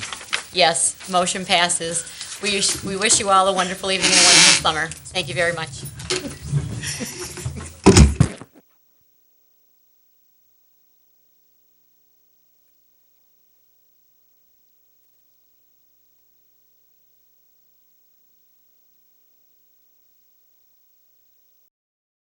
Yes, motion passes. We wish you all a wonderful evening and a wonderful summer. Thank you very much.